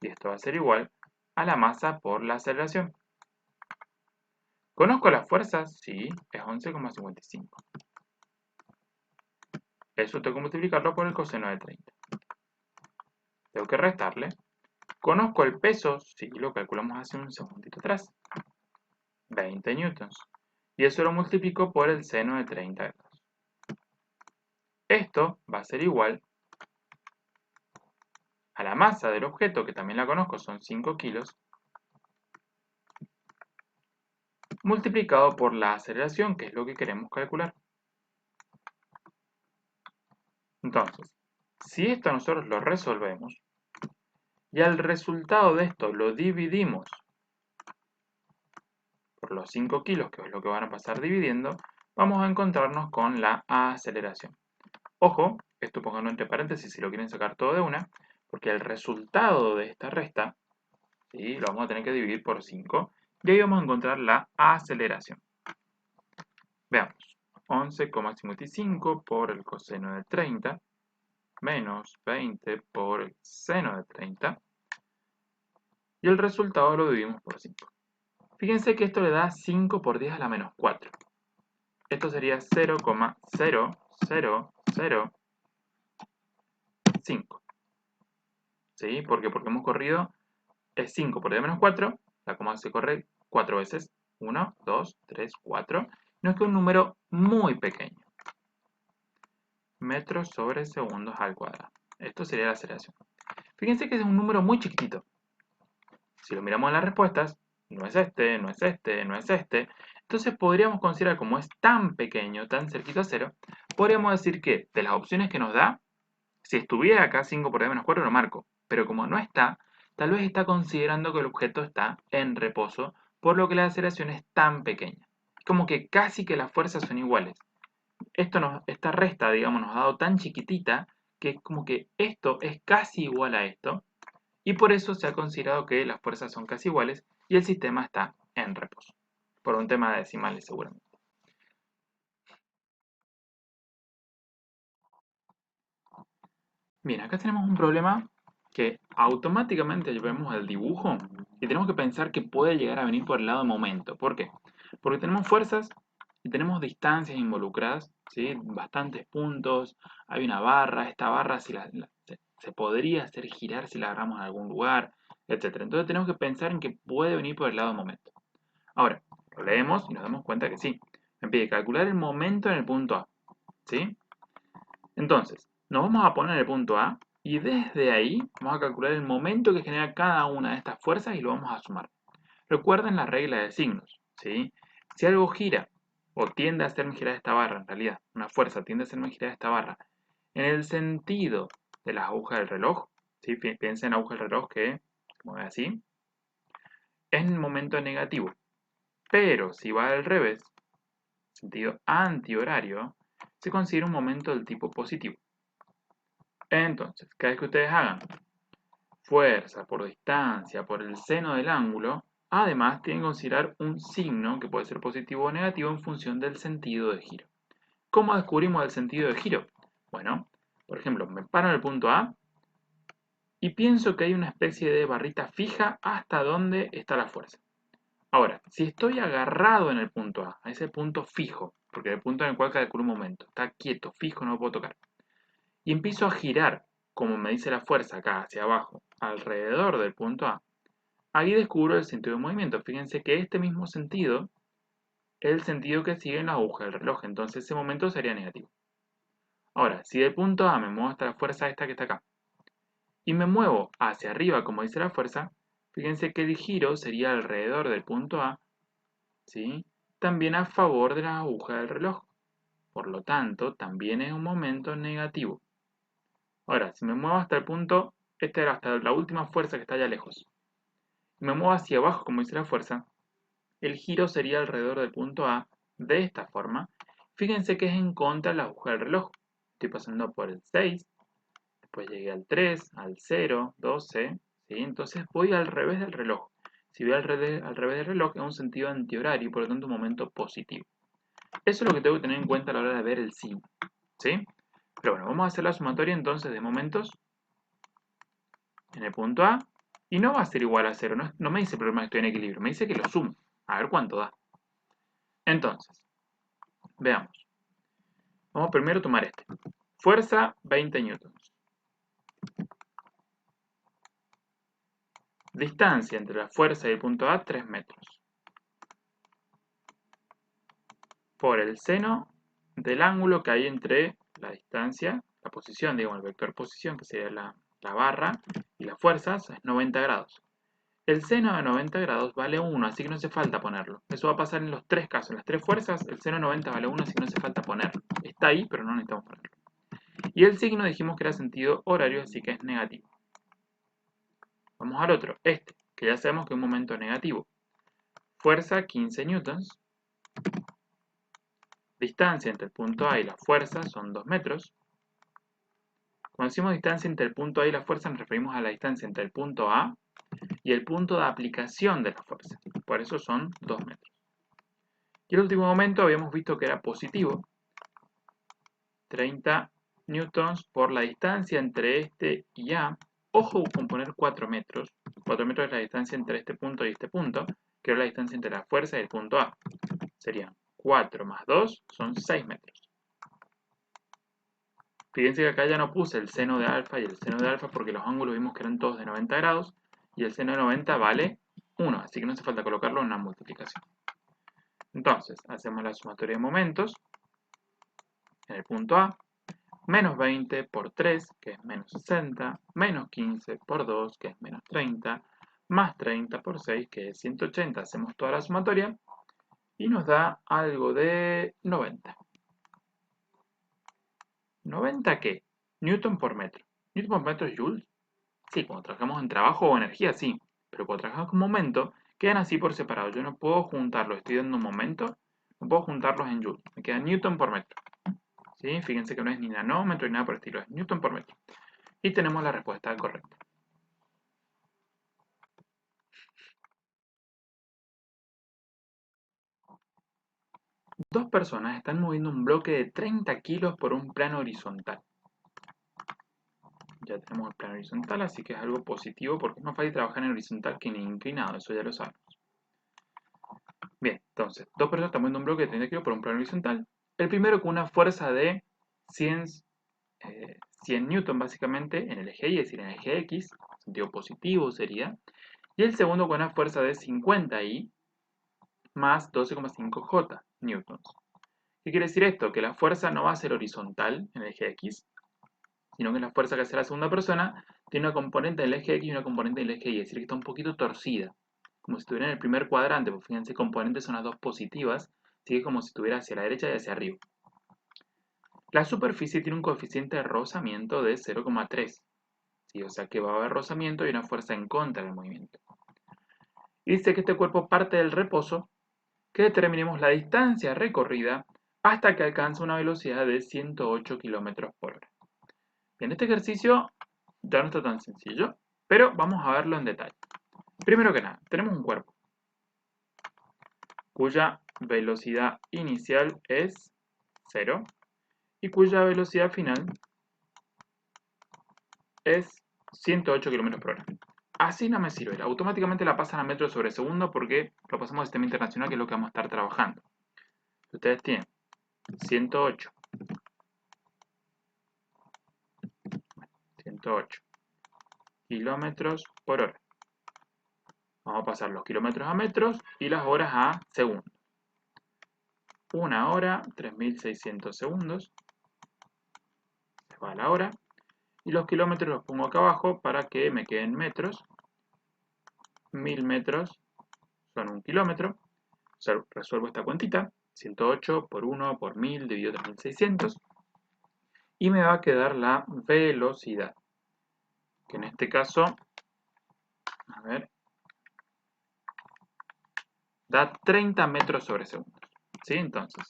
Y esto va a ser igual a la masa por la aceleración. ¿Conozco las fuerzas? Sí, es 11,55. Eso tengo que multiplicarlo por el coseno de 30. Tengo que restarle. ¿Conozco el peso? Sí, lo calculamos hace un segundito atrás. 20 newtons. Y eso lo multiplico por el seno de 30 grados. Esto va a ser igual a la masa del objeto, que también la conozco, son 5 kilos, multiplicado por la aceleración, que es lo que queremos calcular. Entonces, si esto nosotros lo resolvemos, y al resultado de esto lo dividimos por los 5 kilos, que es lo que van a pasar dividiendo, vamos a encontrarnos con la aceleración. Ojo, esto pónganlo entre paréntesis si lo quieren sacar todo de una, porque el resultado de esta resta, ¿sí?, lo vamos a tener que dividir por 5, y ahí vamos a encontrar la aceleración. Veamos, 11,55 por el coseno de 30, menos 20 por el seno de 30, y el resultado lo dividimos por 5. Fíjense que esto le da 5 por 10 a la menos 4. Esto sería 0,0005. ¿Sí? ¿Por qué? Porque hemos corrido, es 5 por 10 a menos 4, la coma se corre 4 veces. 1, 2, 3, 4. No es que un número muy pequeño. Metros sobre segundos al cuadrado. Esto sería la aceleración. Fíjense que es un número muy chiquitito. Si lo miramos en las respuestas, no es este, no es este, no es este. Entonces podríamos considerar, como es tan pequeño, tan cerquito a 0, podríamos decir que de las opciones que nos da, si estuviera acá 5 por d-4 lo marco, pero como no está, tal vez está considerando que el objeto está en reposo, por lo que la aceleración es tan pequeña. Como que casi que las fuerzas son iguales. Esta resta, digamos, nos ha dado tan chiquitita que como que esto es casi igual a esto, y por eso se ha considerado que las fuerzas son casi iguales y el sistema está en reposo. Por un tema de decimales seguramente. Bien, acá tenemos un problema que automáticamente vemos el dibujo y tenemos que pensar que puede llegar a venir por el lado de momento. ¿Por qué? Porque tenemos fuerzas y tenemos distancias involucradas, ¿sí? Bastantes puntos, hay una barra, esta barra se podría hacer girar si la agarramos en algún lugar, etc. Entonces tenemos que pensar en que puede venir por el lado de momento. Ahora, lo leemos y nos damos cuenta que sí. Me pide calcular el momento en el punto A, ¿sí? Entonces, nos vamos a poner en el punto A y desde ahí vamos a calcular el momento que genera cada una de estas fuerzas y lo vamos a sumar. Recuerden la regla de signos, ¿sí? Si algo gira o tiende a hacerme girar esta barra, en realidad, una fuerza tiende a hacerme girar esta barra, en el sentido de las agujas del reloj, ¿sí? Piensen en la aguja del reloj que se mueve así, es en momento negativo. Pero si va al revés, sentido antihorario, se considera un momento del tipo positivo. Entonces, cada vez que ustedes hagan fuerza por distancia por el seno del ángulo, además tienen que considerar un signo que puede ser positivo o negativo en función del sentido de giro. ¿Cómo descubrimos el sentido de giro? Bueno, por ejemplo, me paro en el punto A y pienso que hay una especie de barrita fija hasta donde está la fuerza. Ahora, si estoy agarrado en el punto A ese punto fijo, porque es el punto en el cual calculo un momento, está quieto, fijo, no lo puedo tocar, y empiezo a girar, como me dice la fuerza acá hacia abajo, alrededor del punto A, ahí descubro el sentido de movimiento. Fíjense que este mismo sentido es el sentido que sigue en la aguja del reloj, entonces ese momento sería negativo. Ahora, si del punto A me muevo hasta la fuerza esta que está acá, y me muevo hacia arriba, como dice la fuerza, fíjense que el giro sería alrededor del punto A, ¿sí? También a favor de la aguja del reloj. Por lo tanto, también es un momento negativo. Ahora, si me muevo hasta el punto, esta era hasta la última fuerza que está allá lejos, y me muevo hacia abajo, como dice la fuerza, el giro sería alrededor del punto A de esta forma. Fíjense que es en contra de la aguja del reloj. Estoy pasando por el 6, después llegué al 3, al 0, 12, ¿sí? Entonces voy al revés del reloj. Si voy al revés del reloj es un sentido antihorario y por lo tanto un momento positivo. Eso es lo que tengo que tener en cuenta a la hora de ver el signo, ¿sí? Pero bueno, vamos a hacer la sumatoria entonces de momentos en el punto A y no va a ser igual a 0. No me dice el problema que estoy en equilibrio, me dice que lo sumo. A ver cuánto da. Entonces, veamos. Vamos primero a tomar este. Fuerza 20 newtons. Distancia entre la fuerza y el punto A 3 metros. Por el seno del ángulo que hay entre la distancia, la posición, digamos, el vector posición, que sería la barra, y las fuerzas, es 90 grados. El seno de 90 grados vale 1, así que no hace falta ponerlo. Eso va a pasar en los tres casos. En las tres fuerzas, el seno de 90 vale 1, así que no hace falta ponerlo. Está ahí, pero no necesitamos ponerlo. Y el signo dijimos que era sentido horario, así que es negativo. Vamos al otro, este, que ya sabemos que es un momento negativo. Fuerza 15 newtons. Distancia entre el punto A y la fuerza son 2 metros. Cuando decimos distancia entre el punto A y la fuerza, nos referimos a la distancia entre el punto A y el punto de aplicación de la fuerza. Por eso son 2 metros. Y el último momento habíamos visto que era positivo. 30 newtons por la distancia entre este y A. Ojo con poner 4 metros. 4 metros es la distancia entre este punto y este punto, que es la distancia entre la fuerza y el punto A. Serían 4 más 2 son 6 metros. Fíjense que acá ya no puse el seno de alfa y el seno de alfa porque los ángulos vimos que eran todos de 90 grados y el seno de 90 vale 1, así que no hace falta colocarlo en una multiplicación. Entonces, hacemos la sumatoria de momentos en el punto A. Menos 20 por 3, que es menos 60, menos 15 por 2, que es menos 30, más 30 por 6, que es 180. Hacemos toda la sumatoria y nos da algo de 90. ¿90 qué? Newton por metro. ¿Newton por metro es joules? Sí, cuando trabajamos en trabajo o energía, sí. Pero cuando trabajamos con momento, quedan así por separado. Yo no puedo juntarlos, estoy dando un momento, no puedo juntarlos en joules. Me queda Newton por metro. ¿Sí? Fíjense que no es ni nanómetro ni nada por el estilo, es Newton por metro. Y tenemos la respuesta correcta. Dos personas están moviendo un bloque de 30 kilos por un plano horizontal. Ya tenemos el plano horizontal, así que es algo positivo porque es más fácil trabajar en horizontal que en inclinado, eso ya lo sabemos. Bien, entonces, dos personas están moviendo un bloque de 30 kilos por un plano horizontal. El primero con una fuerza de 100 newton básicamente en el eje Y, es decir, en el eje X, sentido positivo sería. Y el segundo con una fuerza de 50 I más 12,5 J newtons. ¿Qué quiere decir esto? Que la fuerza no va a ser horizontal en el eje X, sino que la fuerza que hace la segunda persona tiene una componente del eje X y una componente del eje Y, es decir, que está un poquito torcida, como si estuviera en el primer cuadrante, porque fíjense, componentes son las dos positivas, así que es como si estuviera hacia la derecha y hacia arriba. La superficie tiene un coeficiente de rozamiento de 0,3, ¿sí? O sea que va a haber rozamiento y una fuerza en contra del movimiento. Y dice que este cuerpo parte del reposo, que determinemos la distancia recorrida hasta que alcanza una velocidad de 108 km por hora. En este ejercicio ya no está tan sencillo, pero vamos a verlo en detalle. Primero que nada, tenemos un cuerpo cuya velocidad inicial es 0 y cuya velocidad final es 108 km por hora. Así no me sirve, automáticamente la pasan a metros sobre segundo porque lo pasamos al sistema internacional, que es lo que vamos a estar trabajando. Ustedes tienen 108 kilómetros por hora. Vamos a pasar los kilómetros a metros y las horas a segundos. Una hora, 3600 segundos. Se va la hora. Y los kilómetros los pongo acá abajo para que me queden metros. 1000 metros son 1 kilómetro. O sea, resuelvo esta cuentita. 108 por 1 por 1000 dividido 3600. Y me va a quedar la velocidad. Que en este caso, a ver, da 30 metros sobre segundos. ¿Sí? Entonces,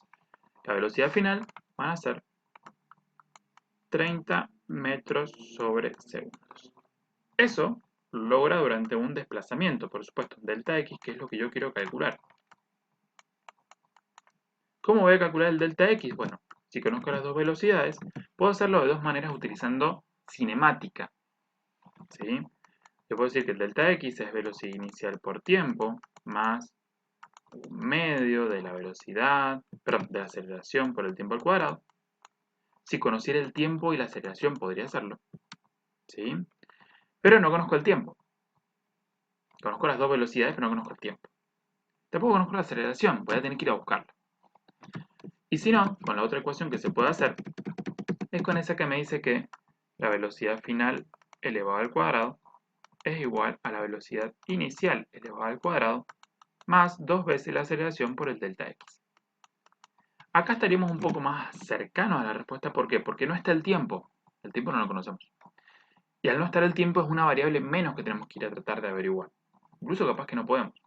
la velocidad final van a ser 30 metros sobre segundos. Eso lo logra durante un desplazamiento, por supuesto, delta x, que es lo que yo quiero calcular. ¿Cómo voy a calcular el delta x? Bueno, si conozco las dos velocidades, puedo hacerlo de dos maneras utilizando cinemática. ¿Sí? Yo puedo decir que el delta x es velocidad inicial por tiempo, más un medio de la velocidad, perdón, de la aceleración por el tiempo al cuadrado. Si conociera el tiempo y la aceleración, podría hacerlo. ¿Sí? Pero no conozco el tiempo. Conozco las dos velocidades, pero no conozco el tiempo. Tampoco conozco la aceleración, voy a tener que ir a buscarla. Y si no, con la otra ecuación que se puede hacer, es con esa que me dice que la velocidad final elevado al cuadrado es igual a la velocidad inicial elevado al cuadrado más 2 veces la aceleración por el delta x. Acá estaríamos un poco más cercanos a la respuesta. ¿Por qué? Porque no está el tiempo. El tiempo no lo conocemos. Y al no estar el tiempo es una variable menos que tenemos que ir a tratar de averiguar. Incluso capaz que no podemos.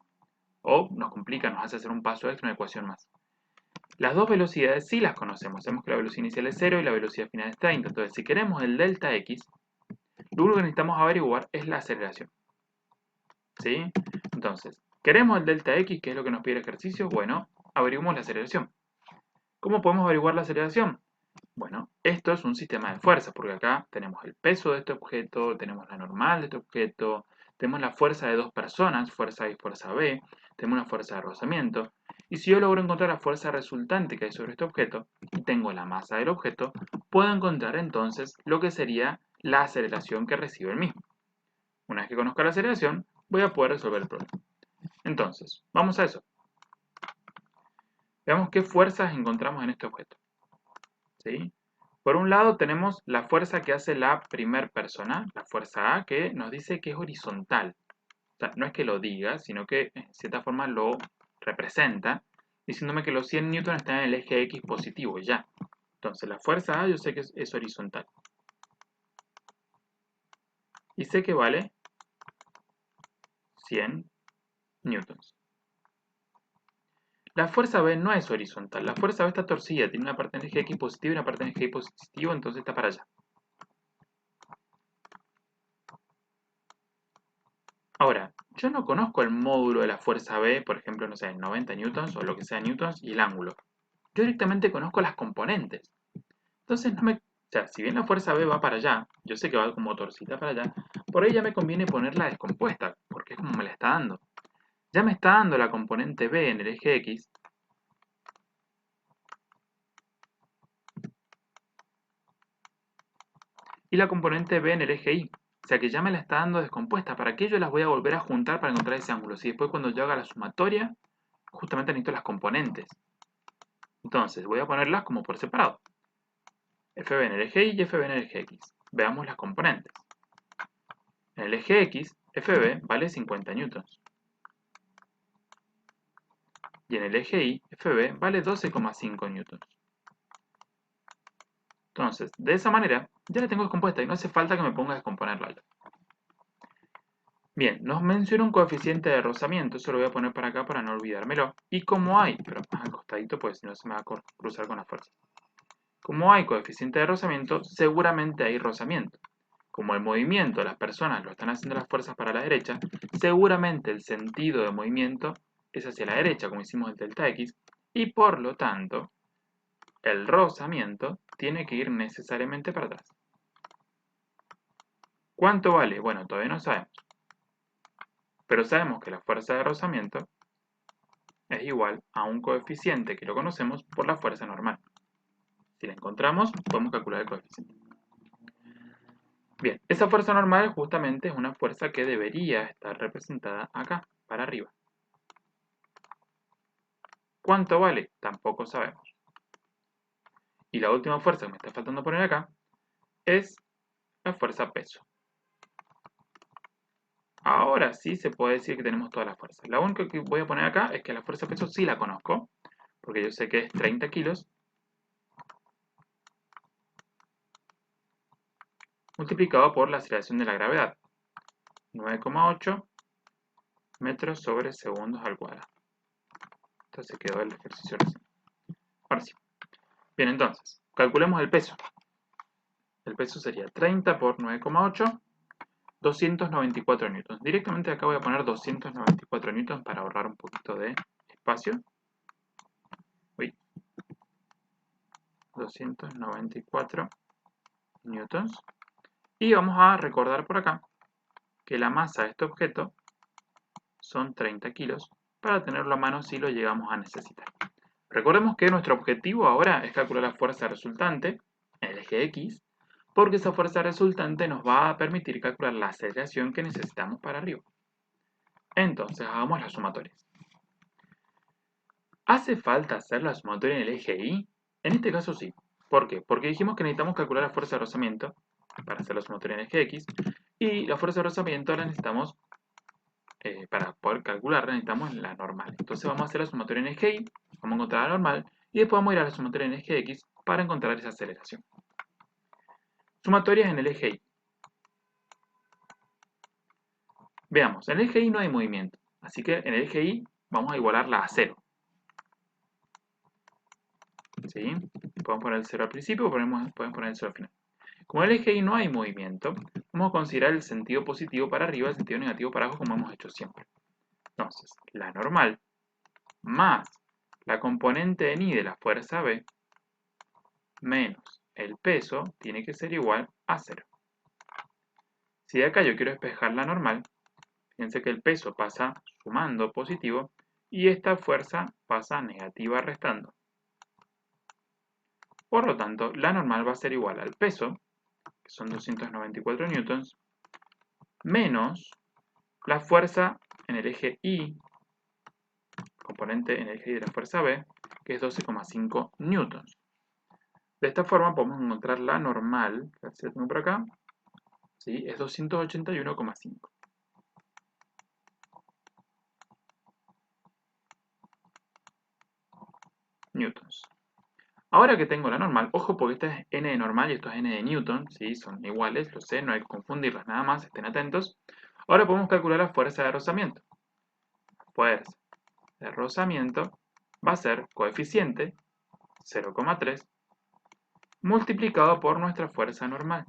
O nos complica, nos hace hacer un paso extra, una ecuación más. Las dos velocidades sí las conocemos. Sabemos que la velocidad inicial es 0 y la velocidad final es 30. Entonces, si queremos el delta x, lo único que necesitamos averiguar es la aceleración. ¿Sí? Entonces, queremos el delta x, que es lo que nos pide el ejercicio. Bueno, averiguamos la aceleración. ¿Cómo podemos averiguar la aceleración? Bueno, esto es un sistema de fuerzas, porque acá tenemos el peso de este objeto, tenemos la normal de este objeto, tenemos la fuerza de dos personas, fuerza A y fuerza B, tenemos una fuerza de rozamiento. Y si yo logro encontrar la fuerza resultante que hay sobre este objeto, y tengo la masa del objeto, puedo encontrar entonces lo que sería la aceleración que recibe el mismo. Una vez que conozca la aceleración, voy a poder resolver el problema. Entonces, vamos a eso. Veamos qué fuerzas encontramos en este objeto. ¿Sí? Por un lado tenemos la fuerza que hace la primera persona, la fuerza A, que nos dice que es horizontal. sea, no es que lo diga, sino que en cierta forma lo representa, diciéndome que los 100 newtons están en el eje X positivo, ya. Entonces, la fuerza A yo sé que es horizontal. Y sé que vale 100 newtons. La fuerza B no es horizontal, la fuerza B está torcida, tiene una parte en el eje X positivo y una parte en el eje Y positivo, entonces está para allá. Ahora, yo no conozco el módulo de la fuerza B, por ejemplo, no sé, 90 newtons o lo que sea newtons y el ángulo. Yo directamente conozco las componentes. Entonces, o sea, si bien la fuerza B va para allá, yo sé que va como torcida para allá, por ahí ya me conviene ponerla descompuesta, porque es como me la está dando. Ya me está dando la componente B en el eje X. Y la componente B en el eje Y. O sea que ya me la está dando descompuesta. ¿Para qué yo las voy a volver a juntar para encontrar ese ángulo? Si después cuando yo haga la sumatoria, justamente necesito las componentes. Entonces, voy a ponerlas como por separado. FB en el eje Y y FB en el eje X. Veamos las componentes. En el eje X, FB vale 50 newtons. Y en el eje Y, FB vale 12,5 newtons. Entonces, de esa manera, ya la tengo descompuesta y no hace falta que me ponga a descomponerla. Bien, nos menciona un coeficiente de rozamiento, eso lo voy a poner para acá para no olvidármelo. Y como hay, pero más al costadito, pues si no se me va a cruzar con la fuerza. Como hay coeficiente de rozamiento, seguramente hay rozamiento. Como el movimiento de las personas lo están haciendo las fuerzas para la derecha, seguramente el sentido de movimiento es hacia la derecha, como hicimos el delta X, y por lo tanto, el rozamiento tiene que ir necesariamente para atrás. ¿Cuánto vale? Bueno, todavía no sabemos. Pero sabemos que la fuerza de rozamiento es igual a un coeficiente que lo conocemos por la fuerza normal. Si la encontramos, podemos calcular el coeficiente. Bien, esa fuerza normal justamente es una fuerza que debería estar representada acá, para arriba. ¿Cuánto vale? Tampoco sabemos. Y la última fuerza que me está faltando poner acá es la fuerza peso. Ahora sí se puede decir que tenemos todas las fuerzas. La única que voy a poner acá es que la fuerza peso sí la conozco, porque yo sé que es 30 kilos multiplicado por la aceleración de la gravedad, 9,8 metros sobre segundos al cuadrado. Entonces quedó el ejercicio recién. Ahora sí. Bien, entonces, calculemos el peso. El peso sería 30 por 9,8, 294 newtons. Directamente acá voy a poner 294 newtons para ahorrar un poquito de espacio. Uy. 294 newtons. Y vamos a recordar por acá que la masa de este objeto son 30 kilos para tenerlo a mano si lo llegamos a necesitar. Recordemos que nuestro objetivo ahora es calcular la fuerza resultante en el eje X, porque esa fuerza resultante nos va a permitir calcular la aceleración que necesitamos para arriba. Entonces, hagamos las sumatorias. ¿Hace falta hacer la sumatoria en el eje Y? En este caso sí. ¿Por qué? Porque dijimos que necesitamos calcular la fuerza de rozamiento para hacer la sumatoria en el eje X, y la fuerza de rozamiento la necesitamos, para poder calcularla necesitamos la normal. Entonces vamos a hacer la sumatoria en el eje Y, vamos a encontrar la normal, y después vamos a ir a la sumatoria en el eje X para encontrar esa aceleración. Sumatorias en el eje Y. Veamos, en el eje Y no hay movimiento, así que en el eje Y vamos a igualarla a 0. ¿Sí? Podemos poner el 0 al principio o podemos poner el 0 al final. Como en el eje Y no hay movimiento, vamos a considerar el sentido positivo para arriba y el sentido negativo para abajo como hemos hecho siempre. Entonces, la normal más la componente en Y de la fuerza B menos el peso tiene que ser igual a 0. Si de acá yo quiero despejar la normal, fíjense que el peso pasa sumando positivo y esta fuerza pasa negativa restando. Por lo tanto, la normal va a ser igual al peso, que son 294 newtons, menos la fuerza en el eje Y, componente en el eje Y de la fuerza B, que es 12,5 newtons. De esta forma podemos encontrar la normal, que tengo por acá, ¿sí? Es 281,5. newtons. Ahora que tengo la normal, ojo porque esta es n de normal y esto es n de newton, ¿sí? Son iguales, lo sé, no hay que confundirlas nada más, estén atentos. Ahora podemos calcular la fuerza de rozamiento. La fuerza de rozamiento va a ser coeficiente 0,3 multiplicado por nuestra fuerza normal.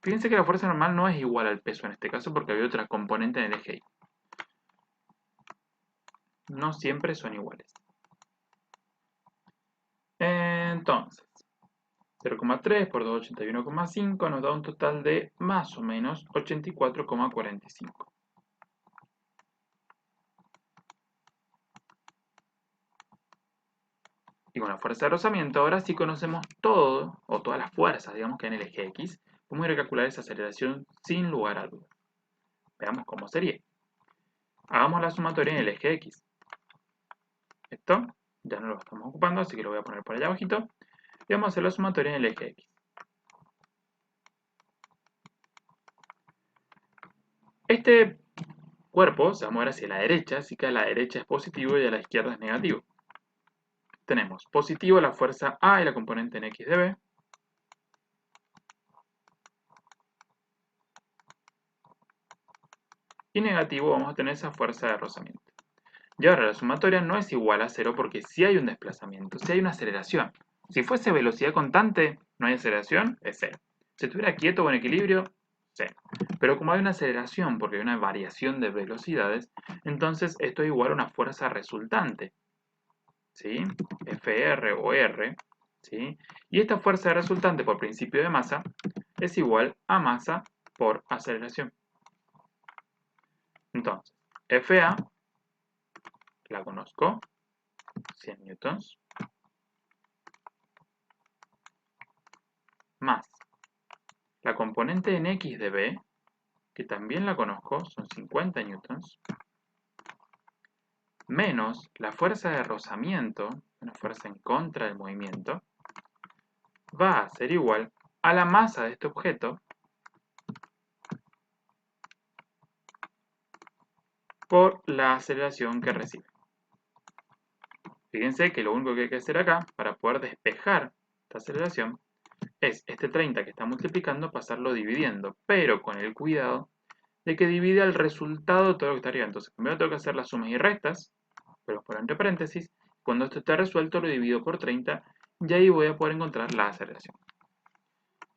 Fíjense que la fuerza normal no es igual al peso en este caso porque había otra componente en el eje Y. No siempre son iguales. Entonces, 0,3 por 281,5 nos da un total de más o menos 84,45. Y con la fuerza de rozamiento, ahora sí conocemos todo, o todas las fuerzas, digamos, que hay en el eje X. Podemos ir a calcular esa aceleración sin lugar a dudas. Veamos cómo sería. Hagamos la sumatoria en el eje X. Esto ya no lo estamos ocupando, así que lo voy a poner por allá abajito. Y vamos a hacer la sumatoria en el eje X. Este cuerpo se va a mover hacia la derecha, así que a la derecha es positivo y a la izquierda es negativo. Tenemos positivo la fuerza A y la componente en X de B. Y negativo vamos a tener esa fuerza de rozamiento. Y ahora la sumatoria no es igual a 0 porque si hay un desplazamiento, si hay una aceleración. Si fuese velocidad constante, no hay aceleración, es 0. Si estuviera quieto o en equilibrio, 0. Pero como hay una aceleración porque hay una variación de velocidades, entonces esto es igual a una fuerza resultante. ¿Sí? Fr o R. ¿Sí? Y esta fuerza resultante por principio de masa es igual a masa por aceleración. Entonces, Fa la conozco, 100 newtons, más la componente en X de B, que también la conozco, son 50 newtons, menos la fuerza de rozamiento, una fuerza en contra del movimiento, va a ser igual a la masa de este objeto por la aceleración que recibe. Fíjense que lo único que hay que hacer acá, para poder despejar esta aceleración, es este 30 que está multiplicando, pasarlo dividiendo, pero con el cuidado de que divida el resultado de todo lo que está arriba. Entonces, primero tengo que hacer las sumas y restas, pero por entre paréntesis. Cuando esto esté resuelto, lo divido por 30 y ahí voy a poder encontrar la aceleración.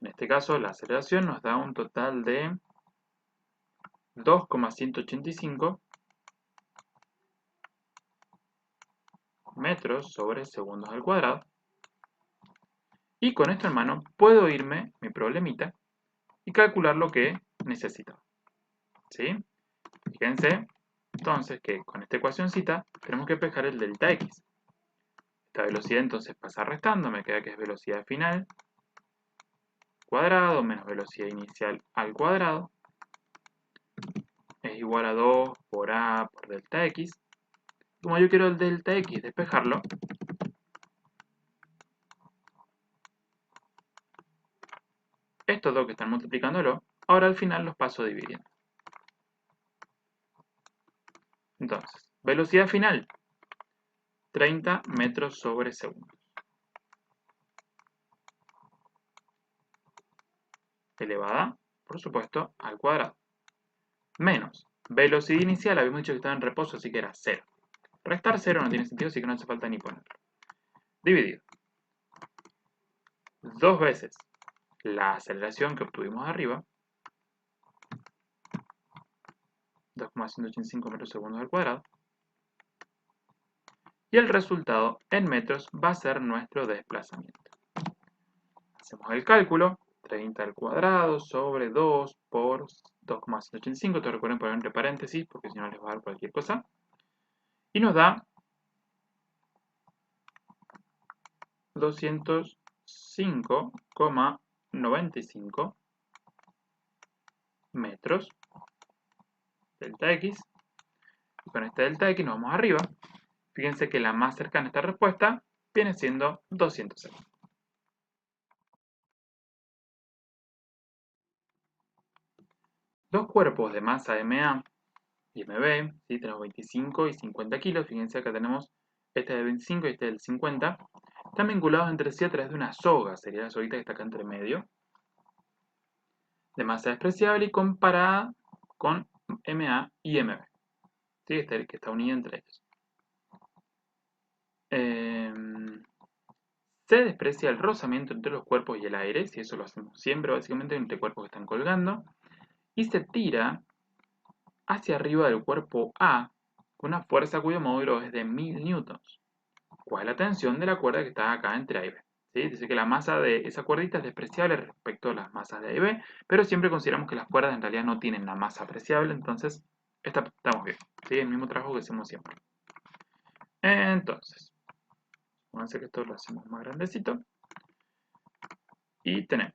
En este caso, la aceleración nos da un total de 2,185 metros sobre segundos al cuadrado. Y con esto en mano puedo irme mi problemita y calcular lo que necesito. ¿Sí? Fíjense entonces que con esta ecuacióncita tenemos que despejar el delta x. Esta velocidad entonces pasa restando, me queda que es velocidad final cuadrado menos velocidad inicial al cuadrado es igual a 2 por a por delta x. Como yo quiero el delta x despejarlo, estos dos que están multiplicándolo, ahora al final los paso dividiendo. Entonces, velocidad final, 30 metros sobre segundo. Elevada, por supuesto, al cuadrado. Menos, velocidad inicial, habíamos dicho que estaba en reposo, así que era 0. Restar 0 no tiene sentido, así que no hace falta ni ponerlo. Dividido. 2 veces la aceleración que obtuvimos arriba, 2,185 metros segundos al cuadrado, y el resultado en metros va a ser nuestro desplazamiento. Hacemos el cálculo, 30 al cuadrado sobre 2 por 2,185, te recuerden poner entre paréntesis porque si no les va a dar cualquier cosa, y nos da 205,95 metros delta x. Y con este delta x nos vamos arriba. Fíjense que la más cercana a esta respuesta viene siendo 206. Dos cuerpos de masa MA y MB, ¿sí? Tenemos 25 y 50 kilos. Fíjense acá tenemos este es del 25 y este es del 50, están vinculados entre sí a través de una soga, sería la soguita que está acá entre medio, de masa despreciable y comparada con MA y MB, ¿sí? Que está unida entre ellos. Se desprecia el rozamiento entre los cuerpos y el aire, si eso lo hacemos siempre, básicamente entre cuerpos que están colgando, y se tira hacia arriba del cuerpo A con una fuerza cuyo módulo es de 1000 newtons. ¿Cuál es la tensión de la cuerda que está acá entre A y B? ¿Sí? Dice que la masa de esa cuerdita es despreciable respecto a las masas de A y B, pero siempre consideramos que las cuerdas en realidad no tienen una masa apreciable, entonces estamos bien. ¿Sí? El mismo trabajo que hacemos siempre. Entonces, vamos a hacer que esto lo hacemos más grandecito. Y tenemos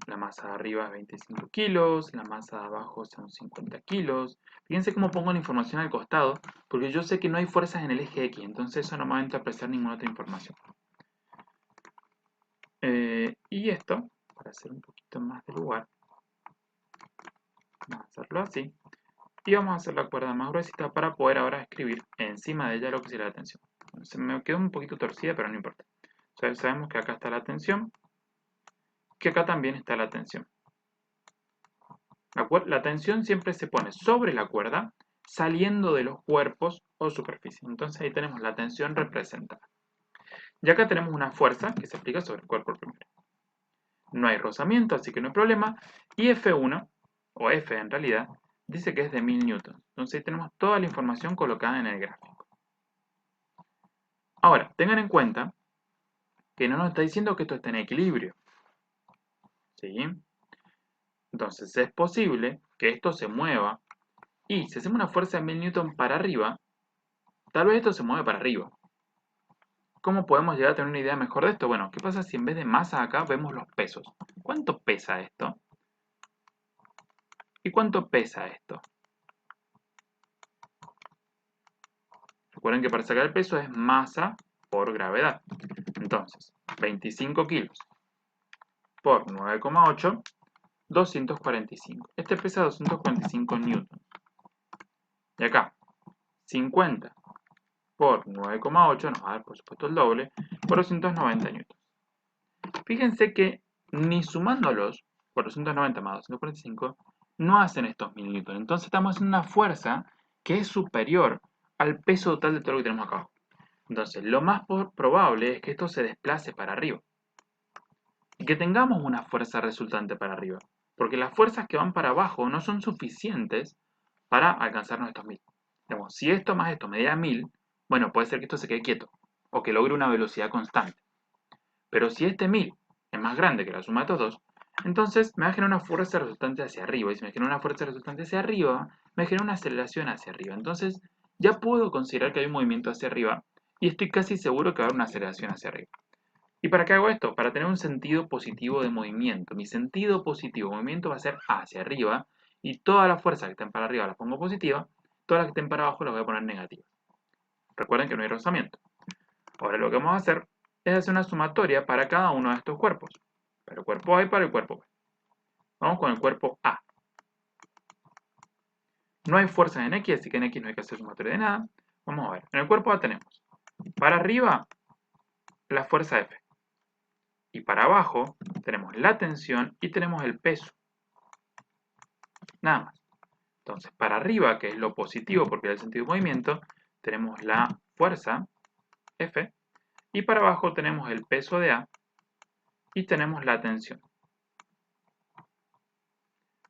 la masa de arriba es 25 kilos, la masa de abajo son 50 kilos. Fíjense cómo pongo la información al costado, porque yo sé que no hay fuerzas en el eje X, entonces eso no me va a interpretar ninguna otra información. Y esto, para hacer un poquito más de lugar, vamos a hacerlo así. Y vamos a hacer la cuerda más gruesita para poder ahora escribir encima de ella lo que sería la tensión. Se me quedó un poquito torcida, pero no importa. Entonces sabemos que acá está la tensión, que acá también está la tensión. La tensión siempre se pone sobre la cuerda, saliendo de los cuerpos o superficie. Entonces ahí tenemos la tensión representada. Y acá tenemos una fuerza que se aplica sobre el cuerpo primero. No hay rozamiento, así que no hay problema. Y F1, o F en realidad, dice que es de 1000 newtons. Entonces ahí tenemos toda la información colocada en el gráfico. Ahora, tengan en cuenta que no nos está diciendo que esto esté en equilibrio. ¿Sí? Entonces es posible que esto se mueva. Y si hacemos una fuerza de 1000 newtons para arriba, tal vez esto se mueve para arriba. ¿Cómo podemos llegar a tener una idea mejor de esto? Bueno, ¿qué pasa si en vez de masa acá vemos los pesos? ¿Cuánto pesa esto? ¿Y cuánto pesa esto? Recuerden que para sacar el peso es masa por gravedad. Entonces, 25 kilos por 9,8, 245. Este pesa 245 newtons. Y acá, 50 por 9,8 nos va a dar por supuesto el doble, por 290 newtons. Fíjense que ni sumándolos, 490 más 245, no hacen estos 1000 newtons. Entonces estamos haciendo una fuerza que es superior al peso total de todo lo que tenemos acá abajo. Entonces, lo más probable es que esto se desplace para arriba. Y que tengamos una fuerza resultante para arriba. Porque las fuerzas que van para abajo no son suficientes para alcanzarnos estos 1000. Digamos, si esto más esto me diera 1000, bueno, puede ser que esto se quede quieto. O que logre una velocidad constante. Pero si este 1000 es más grande que la suma de estos dos, entonces me va a generar una fuerza resultante hacia arriba. Y si me genera una fuerza resultante hacia arriba, me genera una aceleración hacia arriba. Entonces ya puedo considerar que hay un movimiento hacia arriba. Y estoy casi seguro que va a haber una aceleración hacia arriba. ¿Y para qué hago esto? Para tener un sentido positivo de movimiento. Mi sentido positivo de movimiento va a ser hacia arriba. Y todas las fuerzas que estén para arriba las pongo positivas. Todas las que estén para abajo las voy a poner negativas. Recuerden que no hay rozamiento. Ahora lo que vamos a hacer es hacer una sumatoria para cada uno de estos cuerpos. Para el cuerpo A y para el cuerpo B. Vamos con el cuerpo A. No hay fuerzas en X, así que en X no hay que hacer sumatoria de nada. Vamos a ver. En el cuerpo A tenemos para arriba la fuerza F. Y para abajo tenemos la tensión y tenemos el peso. Nada más. Entonces, para arriba, que es lo positivo porque es el sentido de movimiento, tenemos la fuerza F. Y para abajo tenemos el peso de A y tenemos la tensión.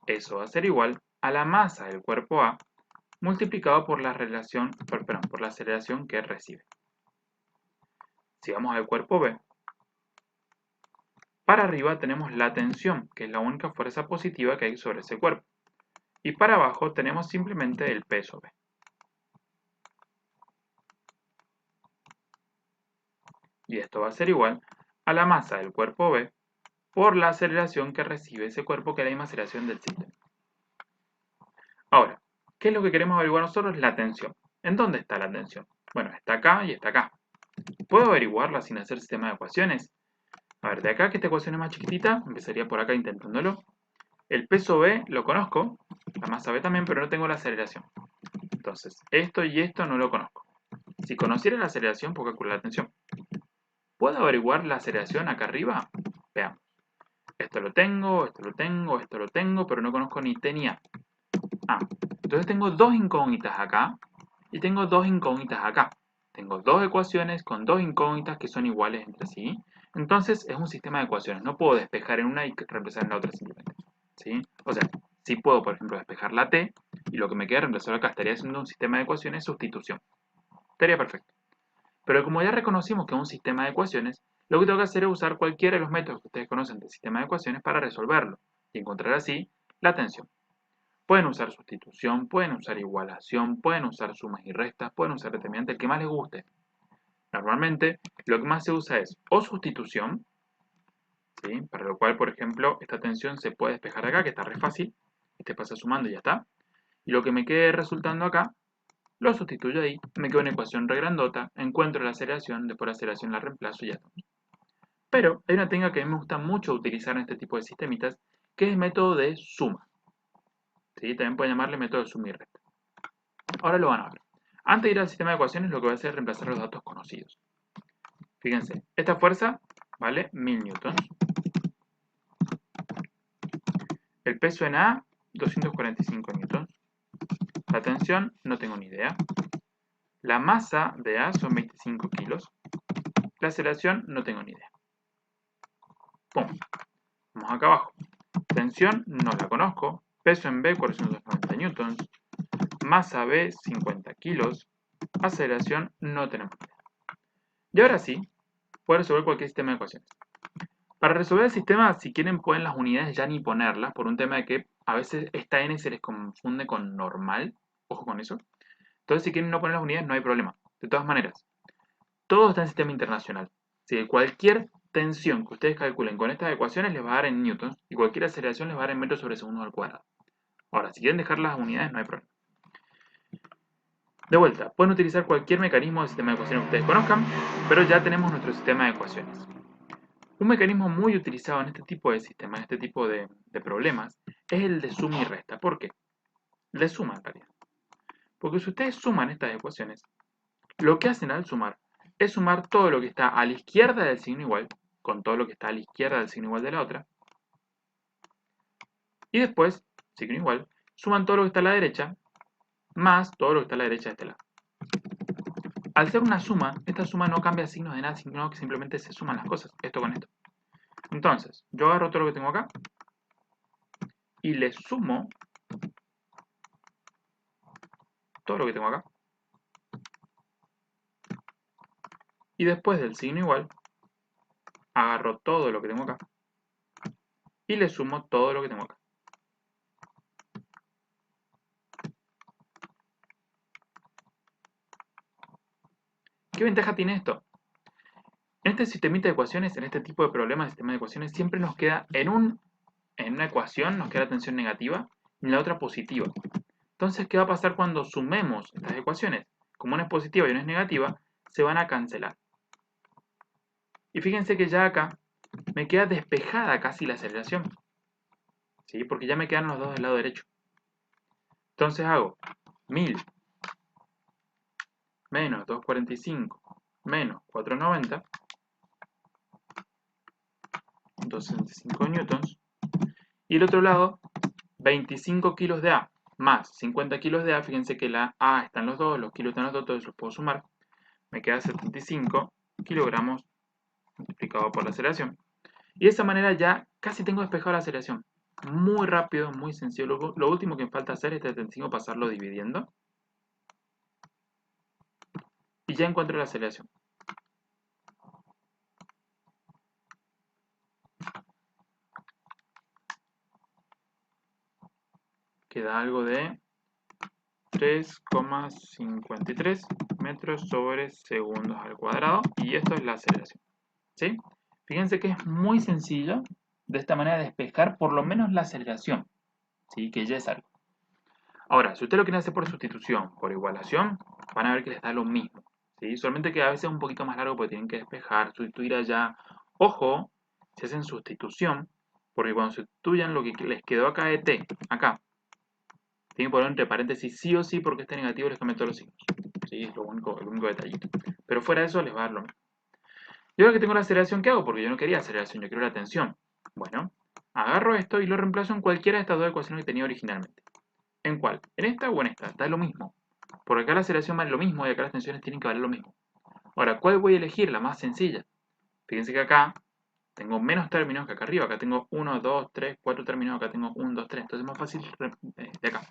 Eso va a ser igual a la masa del cuerpo A multiplicado por la por la aceleración que recibe. Si vamos al cuerpo B, para arriba tenemos la tensión, que es la única fuerza positiva que hay sobre ese cuerpo. Y para abajo tenemos simplemente el peso B. Y esto va a ser igual a la masa del cuerpo B por la aceleración que recibe ese cuerpo, que es la misma aceleración del sistema. Ahora, ¿qué es lo que queremos averiguar nosotros? La tensión. ¿En dónde está la tensión? Bueno, está acá y está acá. ¿Puedo averiguarla sin hacer sistema de ecuaciones? A ver, de acá que esta ecuación es más chiquitita, empezaría por acá intentándolo. El peso B lo conozco, la masa B también, pero no tengo la aceleración. Entonces, esto y esto no lo conozco. Si conociera la aceleración, puedo calcular la tensión. ¿Puedo averiguar la aceleración acá arriba? Veamos. Esto lo tengo, esto lo tengo, esto lo tengo, pero no conozco ni T ni A. Entonces tengo dos incógnitas acá y tengo dos incógnitas acá. Tengo dos ecuaciones con dos incógnitas que son iguales entre sí. Entonces es un sistema de ecuaciones. No puedo despejar en una y reemplazar en la otra simplemente. ¿Sí? O sea, sí puedo, por ejemplo, despejar la T y lo que me queda reemplazar acá estaría haciendo un sistema de ecuaciones sustitución. Estaría perfecto. Pero como ya reconocimos que es un sistema de ecuaciones, lo que tengo que hacer es usar cualquiera de los métodos que ustedes conocen del sistema de ecuaciones para resolverlo y encontrar así la tensión. Pueden usar sustitución, pueden usar igualación, pueden usar sumas y restas, pueden usar determinante, el que más les guste. Normalmente, lo que más se usa es o sustitución, ¿sí? Para lo cual, por ejemplo, esta tensión se puede despejar acá, que está re fácil. Este pasa sumando y ya está. Y lo que me quede resultando acá, lo sustituyo ahí, me queda una ecuación re grandota, encuentro la aceleración, después la aceleración la reemplazo y ya está. Pero hay una técnica que a mí me gusta mucho utilizar en este tipo de sistemitas, que es el método de suma. ¿Sí? También pueden llamarle método de suma y resta. Ahora lo van a ver. Antes de ir al sistema de ecuaciones, lo que voy a hacer es reemplazar los datos conocidos. Fíjense, esta fuerza vale 1000 newtons. El peso en A, 245 newtons. La tensión, no tengo ni idea. La masa de A son 25 kilos. La aceleración, no tengo ni idea. Pum. Vamos acá abajo. Tensión, no la conozco. Peso en B, 490 newtons. Masa B, 50 kilos. Aceleración, no tenemos idea. Y ahora sí, puedo resolver cualquier sistema de ecuaciones. Para resolver el sistema, si quieren, pueden las unidades ya ni ponerlas, por un tema de que a veces esta n se les confunde con normal. Ojo con eso. Entonces, si quieren no poner las unidades, no hay problema. De todas maneras, todo está en sistema internacional. Si cualquier tensión que ustedes calculen con estas ecuaciones les va a dar en newtons y cualquier aceleración les va a dar en metros sobre segundos al cuadrado. Ahora, si quieren dejar las unidades, no hay problema. De vuelta, pueden utilizar cualquier mecanismo de sistema de ecuaciones que ustedes conozcan, pero ya tenemos nuestro sistema de ecuaciones. Un mecanismo muy utilizado en este tipo de sistemas, en este tipo de problemas, es el de suma y resta. ¿Por qué? De suma en realidad. Porque si ustedes suman estas ecuaciones, lo que hacen al sumar es sumar todo lo que está a la izquierda del signo igual, con todo lo que está a la izquierda del signo igual de la otra, y después, signo igual, suman todo lo que está a la derecha, más todo lo que está a la derecha de este lado. Al ser una suma, esta suma no cambia signos de nada, sino que simplemente se suman las cosas, esto con esto. Entonces, yo agarro todo lo que tengo acá, y le sumo todo lo que tengo acá. Y después del signo igual, agarro todo lo que tengo acá y le sumo todo lo que tengo acá. ¿Qué ventaja tiene esto? En este sistemita de ecuaciones, en este tipo de problemas de sistema de ecuaciones, siempre nos queda en una ecuación, nos queda la tensión negativa y en la otra positiva. Entonces, ¿qué va a pasar cuando sumemos estas ecuaciones? Como una es positiva y una es negativa, se van a cancelar. Y fíjense que ya acá me queda despejada casi la aceleración. ¿Sí? Porque ya me quedan los dos del lado derecho. Entonces hago 1000 menos 245 menos 490, 265 newtons. Y el otro lado, 25 kilos de A más 50 kilos de A. Fíjense que la A está en los dos, los kilos están en los dos, entonces los puedo sumar. Me queda 75 kilogramos multiplicado por la aceleración. Y de esa manera ya casi tengo despejado la aceleración. Muy rápido, muy sencillo. Lo último que me falta hacer es 75 pasarlo dividiendo. Y ya encuentro la aceleración. Queda algo de 3,53 metros sobre segundos al cuadrado. Y esto es la aceleración. ¿Sí? Fíjense que es muy sencillo de esta manera despejar por lo menos la aceleración. ¿Sí? Que ya es algo. Ahora, si ustedes lo quieren hacer por sustitución, por igualación, van a ver que les da lo mismo. ¿Sí? Solamente que a veces es un poquito más largo porque tienen que despejar, sustituir allá. Ojo, si hacen sustitución, porque cuando sustituyan lo que les quedó acá de t, acá, tienen que poner entre paréntesis sí o sí porque este negativo les cambia todos los signos. ¿sí? Es el único detallito. Pero fuera de eso les va a dar lo mismo. Y ahora que tengo la aceleración, ¿qué hago? Porque yo no quería aceleración, yo quiero la tensión. Bueno, agarro esto y lo reemplazo en cualquiera de estas dos ecuaciones que tenía originalmente. ¿En cuál? ¿En esta o en esta? Da lo mismo. Porque acá la aceleración vale lo mismo y acá las tensiones tienen que valer lo mismo. Ahora, ¿cuál voy a elegir? La más sencilla. Fíjense que acá tengo menos términos que acá arriba. Acá tengo 1, 2, 3, 4 términos. Acá tengo 1, 2, 3. Entonces es más fácil de acá.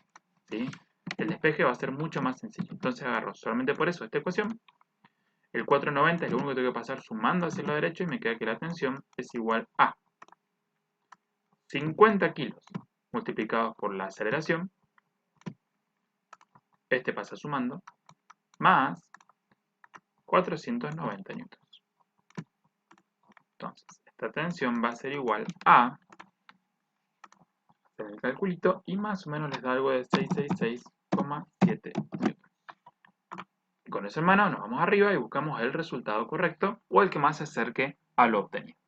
¿Sí? El despeje va a ser mucho más sencillo. Entonces agarro solamente por eso esta ecuación. El 490 es lo único que tengo que pasar sumando hacia el lado derecho y me queda que la tensión es igual a 50 kilos multiplicados por la aceleración. Este pasa sumando. Más 490 newtons. Entonces, esta tensión va a ser igual a, hacer el calculito, y más o menos les da algo de 666,7 newtons. Y con eso en mano nos vamos arriba y buscamos el resultado correcto o el que más se acerque a lo obtenido.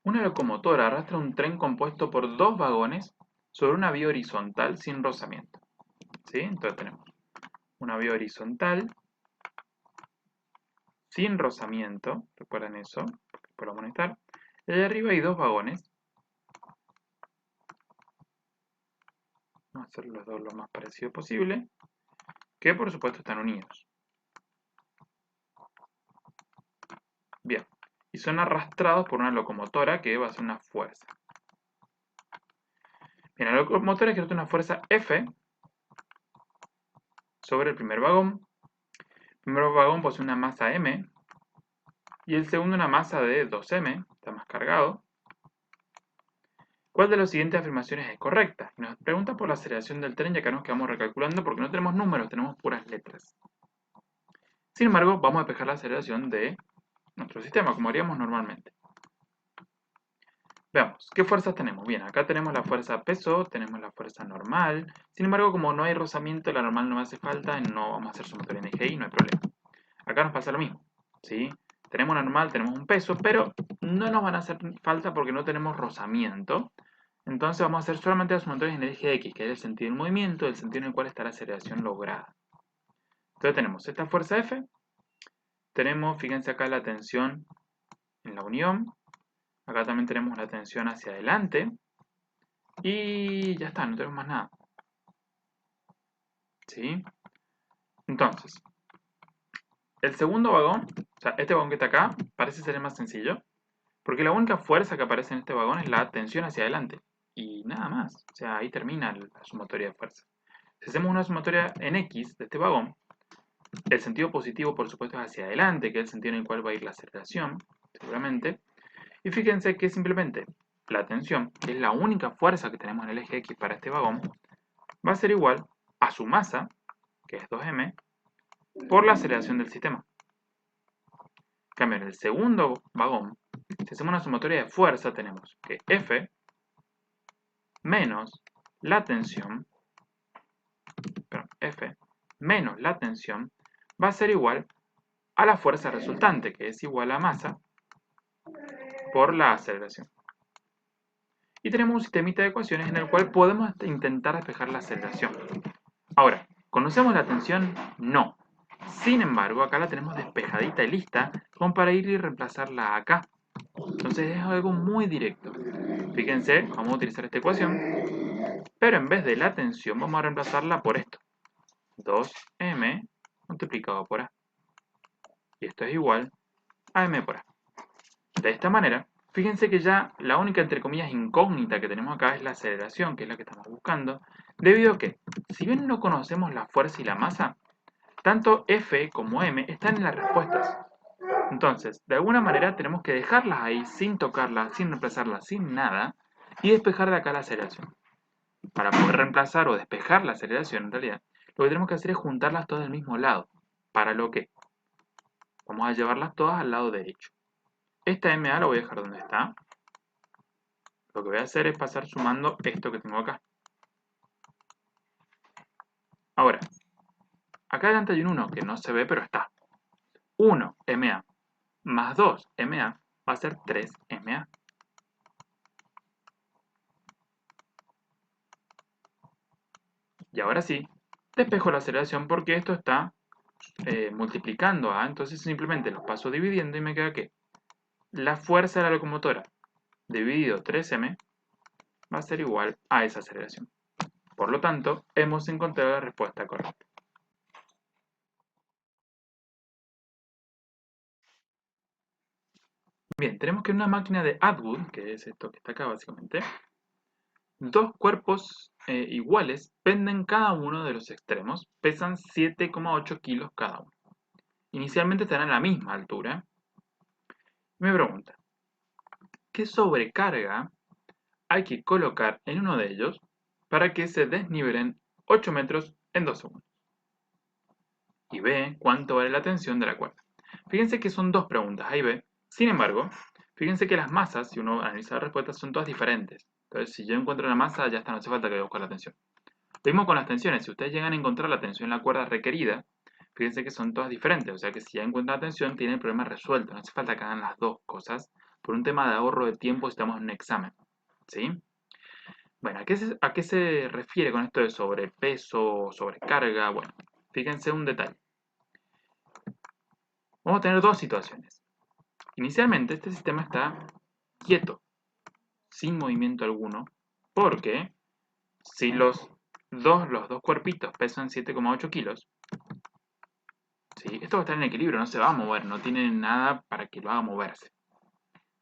Una locomotora arrastra un tren compuesto por dos vagones sobre una vía horizontal sin rozamiento. ¿Sí? Entonces tenemos una vía horizontal sin rozamiento, recuerden eso, porque después lo van a estar. Y allá arriba hay dos vagones. Vamos a hacer los dos lo más parecido posible, que por supuesto están unidos. Bien, y son arrastrados por una locomotora que va a hacer una fuerza. Bien, la locomotora ejerce una fuerza F sobre el primer vagón. El primer vagón posee una masa M y el segundo una masa de 2M, está más cargado. ¿Cuál de las siguientes afirmaciones es correcta? Y nos pregunta por la aceleración del tren y acá nos quedamos recalculando porque no tenemos números, tenemos puras letras. Sin embargo, vamos a despejar la aceleración de nuestro sistema, como haríamos normalmente. Veamos, ¿qué fuerzas tenemos? Bien, acá tenemos la fuerza peso, tenemos la fuerza normal. Sin embargo, como no hay rozamiento, la normal no me hace falta, no vamos a hacer sumatoria en eje y no hay problema. Acá nos pasa lo mismo, ¿sí? Tenemos una normal, tenemos un peso, pero no nos van a hacer falta porque no tenemos rozamiento. Entonces vamos a hacer solamente las sumatorias en el eje X, que es el sentido del movimiento, el sentido en el cual está la aceleración lograda. Entonces tenemos esta fuerza F, tenemos, fíjense acá la tensión en la unión, acá también tenemos la tensión hacia adelante, y ya está, no tenemos más nada. ¿Sí? Entonces, el segundo vagón, o sea, este vagón que está acá, parece ser el más sencillo, porque la única fuerza que aparece en este vagón es la tensión hacia adelante, y nada más, o sea, ahí termina la sumatoria de fuerza. Si hacemos una sumatoria en X de este vagón, el sentido positivo, por supuesto, es hacia adelante, que es el sentido en el cual va a ir la aceleración, seguramente. Y fíjense que simplemente la tensión, que es la única fuerza que tenemos en el eje X para este vagón, va a ser igual a su masa, que es 2m, por la aceleración del sistema. En cambio, en el segundo vagón, si hacemos una sumatoria de fuerza, tenemos que F menos la tensión, F menos la tensión, va a ser igual a la fuerza resultante, que es igual a masa por la aceleración. Y tenemos un sistemita de ecuaciones en el cual podemos intentar despejar la aceleración. Ahora, ¿conocemos la tensión? No. Sin embargo, acá la tenemos despejadita y lista como para ir y reemplazarla acá. Entonces es algo muy directo. Fíjense, vamos a utilizar esta ecuación, pero en vez de la tensión vamos a reemplazarla por esto. 2m multiplicado por a. Y esto es igual a m por a. De esta manera, fíjense que ya la única, entre comillas, incógnita que tenemos acá es la aceleración, que es la que estamos buscando, debido a que, si bien no conocemos la fuerza y la masa, tanto F como M están en las respuestas. Entonces, de alguna manera tenemos que dejarlas ahí sin tocarlas, sin reemplazarlas, sin nada, y despejar de acá la aceleración. Para poder reemplazar o despejar la aceleración, en realidad, lo que tenemos que hacer es juntarlas todas del mismo lado. ¿Para lo que? Vamos a llevarlas todas al lado derecho. Esta MA la voy a dejar donde está. Lo que voy a hacer es pasar sumando esto que tengo acá. Ahora, acá adelante hay un 1 que no se ve pero está. 1 MA más 2 MA va a ser 3 MA. Y ahora sí, despejo la aceleración porque esto está multiplicando a, entonces simplemente los paso dividiendo y me queda que la fuerza de la locomotora dividido 3m va a ser igual a esa aceleración. Por lo tanto, hemos encontrado la respuesta correcta. Bien, tenemos que en una máquina de Atwood, que es esto que está acá básicamente, dos cuerpos iguales penden cada uno de los extremos, pesan 7,8 kilos cada uno. Inicialmente estarán a la misma altura. Me pregunta, ¿qué sobrecarga hay que colocar en uno de ellos para que se desnivelen 8 metros en 2 segundos? Y B, ¿cuánto vale la tensión de la cuerda? Fíjense que son dos preguntas, A y B. Sin embargo, fíjense que las masas, si uno analiza las respuestas, son todas diferentes. Entonces, si yo encuentro la masa, ya está, no hace falta que busque la tensión. Lo mismo con las tensiones. Si ustedes llegan a encontrar la tensión en la cuerda requerida, fíjense que son todas diferentes. O sea que si ya encuentran la tensión, tienen el problema resuelto. No hace falta que hagan las dos cosas por un tema de ahorro de tiempo si estamos en un examen. ¿Sí? Bueno, ¿a qué se refiere con esto de sobrepeso, sobrecarga? Bueno, fíjense un detalle. Vamos a tener dos situaciones. Inicialmente, este sistema está quieto, sin movimiento alguno, porque si los dos cuerpitos pesan 7,8 kilos, ¿sí? Esto va a estar en equilibrio, no se va a mover, no tiene nada para que lo haga moverse.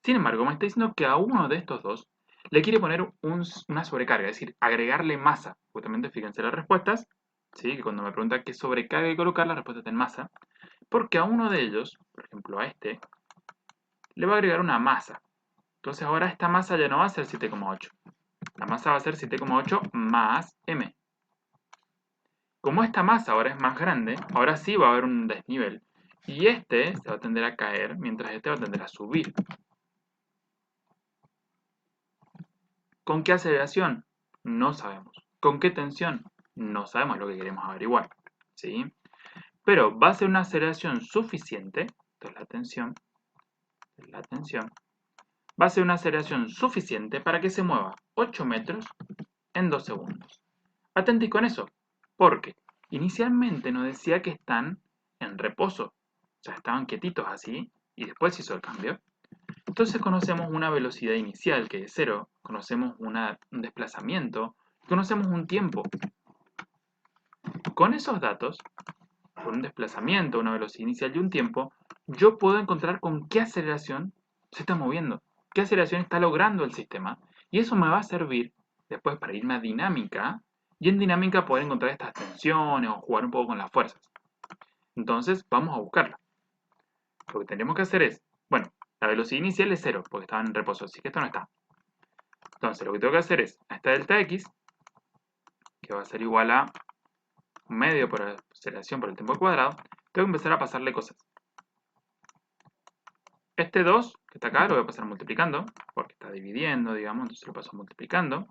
Sin embargo, me está diciendo que a uno de estos dos le quiere poner una sobrecarga, es decir, agregarle masa. Justamente fíjense las respuestas, ¿sí? Que cuando me pregunta qué sobrecarga hay que colocar, la respuesta está en masa. Porque a uno de ellos, por ejemplo a este, le va a agregar una masa. Entonces ahora esta masa ya no va a ser 7,8. La masa va a ser 7,8 más m. Como esta masa ahora es más grande, ahora sí va a haber un desnivel. Y este se va a tender a caer, mientras este va a tender a subir. ¿Con qué aceleración? No sabemos. ¿Con qué tensión? No sabemos lo que queremos averiguar. ¿Sí? Pero va a ser una aceleración suficiente, entonces la tensión, va a ser una aceleración suficiente para que se mueva 8 metros en 2 segundos. Atentos con eso, porque inicialmente nos decía que están en reposo, o sea, estaban quietitos así, y después hizo el cambio. Entonces conocemos una velocidad inicial que es 0, conocemos un desplazamiento, conocemos un tiempo. Con esos datos, con un desplazamiento, una velocidad inicial y un tiempo, yo puedo encontrar con qué aceleración se está moviendo, qué aceleración está logrando el sistema, y eso me va a servir después para irme a dinámica, y en dinámica poder encontrar estas tensiones o jugar un poco con las fuerzas. Entonces, vamos a buscarla. Lo que tenemos que hacer es, bueno, la velocidad inicial es 0, porque estaba en reposo, así que esto no está. Entonces, lo que tengo que hacer es, a esta delta x, que va a ser igual a medio por aceleración por el tiempo al cuadrado, tengo que empezar a pasarle cosas. Este 2, que está acá, lo voy a pasar multiplicando, porque está dividiendo, digamos, entonces lo paso multiplicando.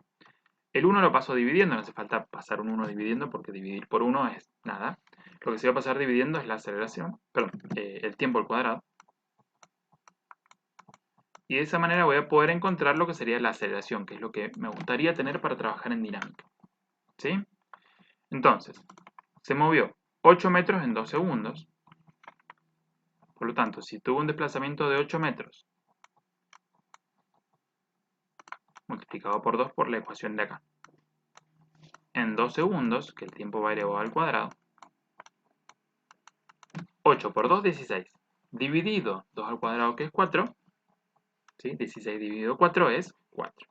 El 1 lo paso dividiendo, no hace falta pasar un 1 dividiendo, porque dividir por 1 es nada. Lo que se va a pasar dividiendo es la aceleración, perdón, el tiempo al cuadrado. Y de esa manera voy a poder encontrar lo que sería la aceleración, que es lo que me gustaría tener para trabajar en dinámica. ¿Sí? Entonces, se movió 8 metros en 2 segundos. Por lo tanto, si tuvo un desplazamiento de 8 metros multiplicado por 2 por la ecuación de acá, en 2 segundos, que el tiempo va elevado al cuadrado, 8 por 2, 16. Dividido 2 al cuadrado, que es 4. ¿Sí? 16 dividido 4 es 4.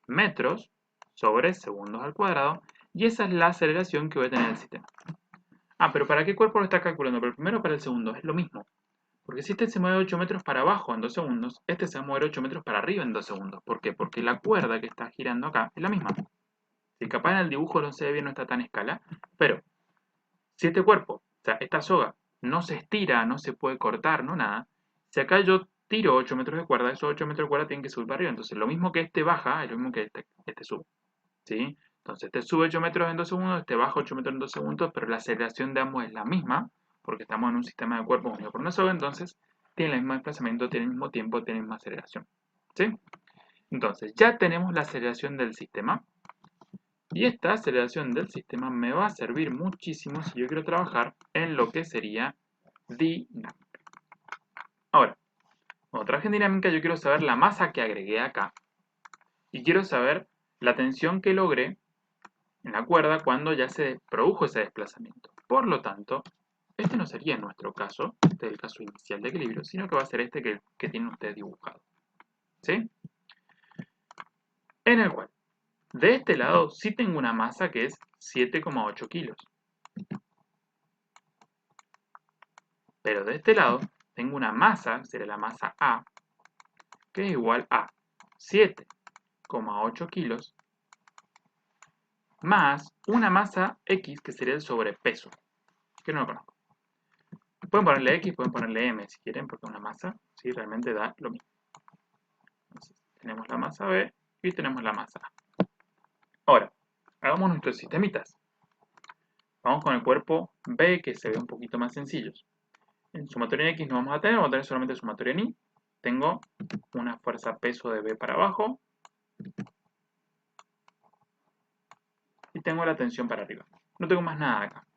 Metros sobre segundos al cuadrado. Y esa es la aceleración que voy a tener en el sistema. Ah, pero ¿para qué cuerpo lo está calculando? Pero primero para el segundo, es lo mismo. Porque si este se mueve 8 metros para abajo en 2 segundos, este se va a mover 8 metros para arriba en 2 segundos. ¿Por qué? Porque la cuerda que está girando acá es la misma. Si capaz en el dibujo no se ve bien, no está tan a escala, pero si este cuerpo, o sea, esta soga, no se estira, no se puede cortar, no nada, si acá yo tiro 8 metros de cuerda, esos 8 metros de cuerda tienen que subir para arriba. Entonces, lo mismo que este baja, es lo mismo que este sube. ¿Sí? Entonces, este sube 8 metros en 2 segundos, este baja 8 metros en 2 segundos, pero la aceleración de ambos es la misma, porque estamos en un sistema de cuerpos unido por una soga, entonces tienen el mismo desplazamiento, tienen el mismo tiempo, tienen la misma aceleración. ¿Sí? Entonces, ya tenemos la aceleración del sistema. Y esta aceleración del sistema me va a servir muchísimo si yo quiero trabajar en lo que sería dinámica. Ahora, cuando trabaje en dinámica yo quiero saber la masa que agregué acá y quiero saber la tensión que logré en la cuerda cuando ya se produjo ese desplazamiento. Por lo tanto, este no sería nuestro caso, este es el caso inicial de equilibrio, sino que va a ser este que tienen ustedes dibujado. ¿Sí? En el cual, de este lado sí tengo una masa que es 7,8 kilos. Pero de este lado tengo una masa, será la masa A, que es igual a 7,8 kilos más una masa X, que sería el sobrepeso, que no lo conozco. Pueden ponerle X, pueden ponerle M si quieren, porque una masa sí realmente da lo mismo. Entonces, tenemos la masa B y tenemos la masa A. Ahora, hagamos nuestros sistemitas. Vamos con el cuerpo B, que se ve un poquito más sencillo. En sumatoria en X no vamos a tener solamente sumatoria en Y. Tengo una fuerza peso de B para abajo y tengo la tensión para arriba. No tengo más nada acá.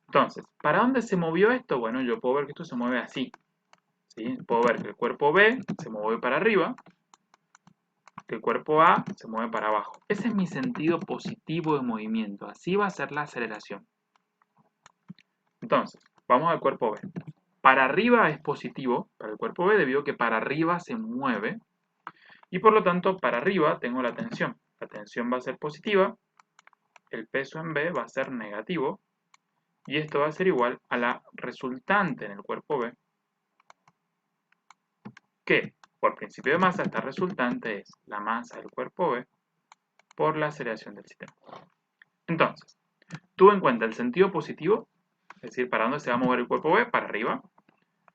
Entonces, ¿para dónde se movió esto? Bueno, yo puedo ver que esto se mueve así. ¿Sí? Puedo ver que el cuerpo B se mueve para arriba, que el cuerpo A se mueve para abajo. Ese es mi sentido positivo de movimiento. Así va a ser la aceleración. Entonces, vamos al cuerpo B. Para arriba es positivo para el cuerpo B debido a que para arriba se mueve. Y por lo tanto, para arriba tengo la tensión. La tensión va a ser positiva, el peso en B va a ser negativo, y esto va a ser igual a la resultante en el cuerpo B, que por principio de masa esta resultante es la masa del cuerpo B por la aceleración del sistema. Entonces, tuve en cuenta el sentido positivo, es decir, para dónde se va a mover el cuerpo B, para arriba.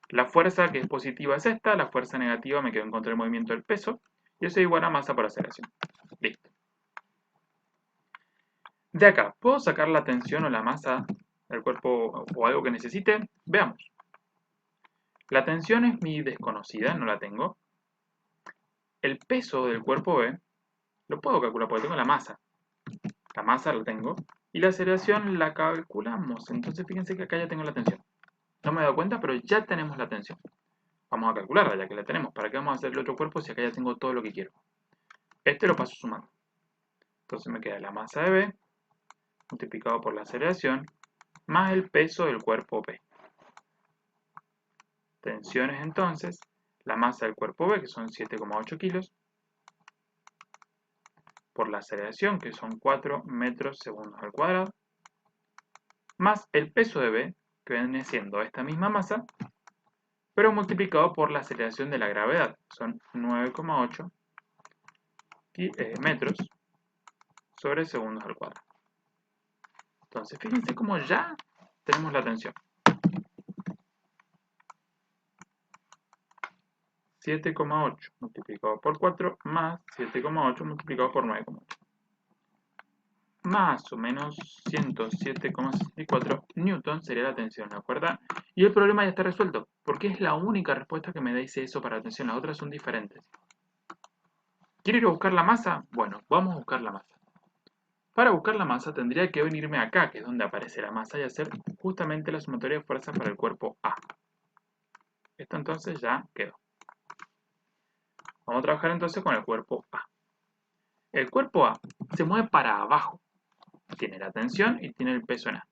La fuerza que es positiva es esta, la fuerza negativa me quedo en contra del movimiento del peso, y eso es igual a masa por aceleración. Listo. De acá, ¿puedo sacar la tensión o la masa del cuerpo o algo que necesite? Veamos. La tensión es mi desconocida, no la tengo. El peso del cuerpo B lo puedo calcular porque tengo la masa. La masa la tengo. Y la aceleración la calculamos. Entonces fíjense que acá ya tengo la tensión. No me he dado cuenta, pero ya tenemos la tensión. Vamos a calcularla ya que la tenemos. ¿Para qué vamos a hacer el otro cuerpo si acá ya tengo todo lo que quiero? Este lo paso sumando. Entonces me queda la masa de B multiplicado por la aceleración más el peso del cuerpo B. Tensiones entonces, la masa del cuerpo B, que son 7,8 kilos, por la aceleración, que son 4 metros segundos al cuadrado, más el peso de B, que viene siendo esta misma masa, pero multiplicado por la aceleración de la gravedad, son 9,8 metros sobre segundos al cuadrado. Entonces, fíjense cómo ya tenemos la tensión. 7,8 multiplicado por 4 más 7,8 multiplicado por 9,8. Más o menos 107,64 newton sería la tensión, ¿de acuerdo? Y el problema ya está resuelto, porque es la única respuesta que me dice eso para la tensión, las otras son diferentes. ¿Quiero ir a buscar la masa? Bueno, vamos a buscar la masa. Para buscar la masa tendría que venirme acá, que es donde aparece la masa, y hacer justamente la sumatoria de fuerzas para el cuerpo A. Esto entonces ya quedó. Vamos a trabajar entonces con el cuerpo A. El cuerpo A se mueve para abajo. Tiene la tensión y tiene el peso en A.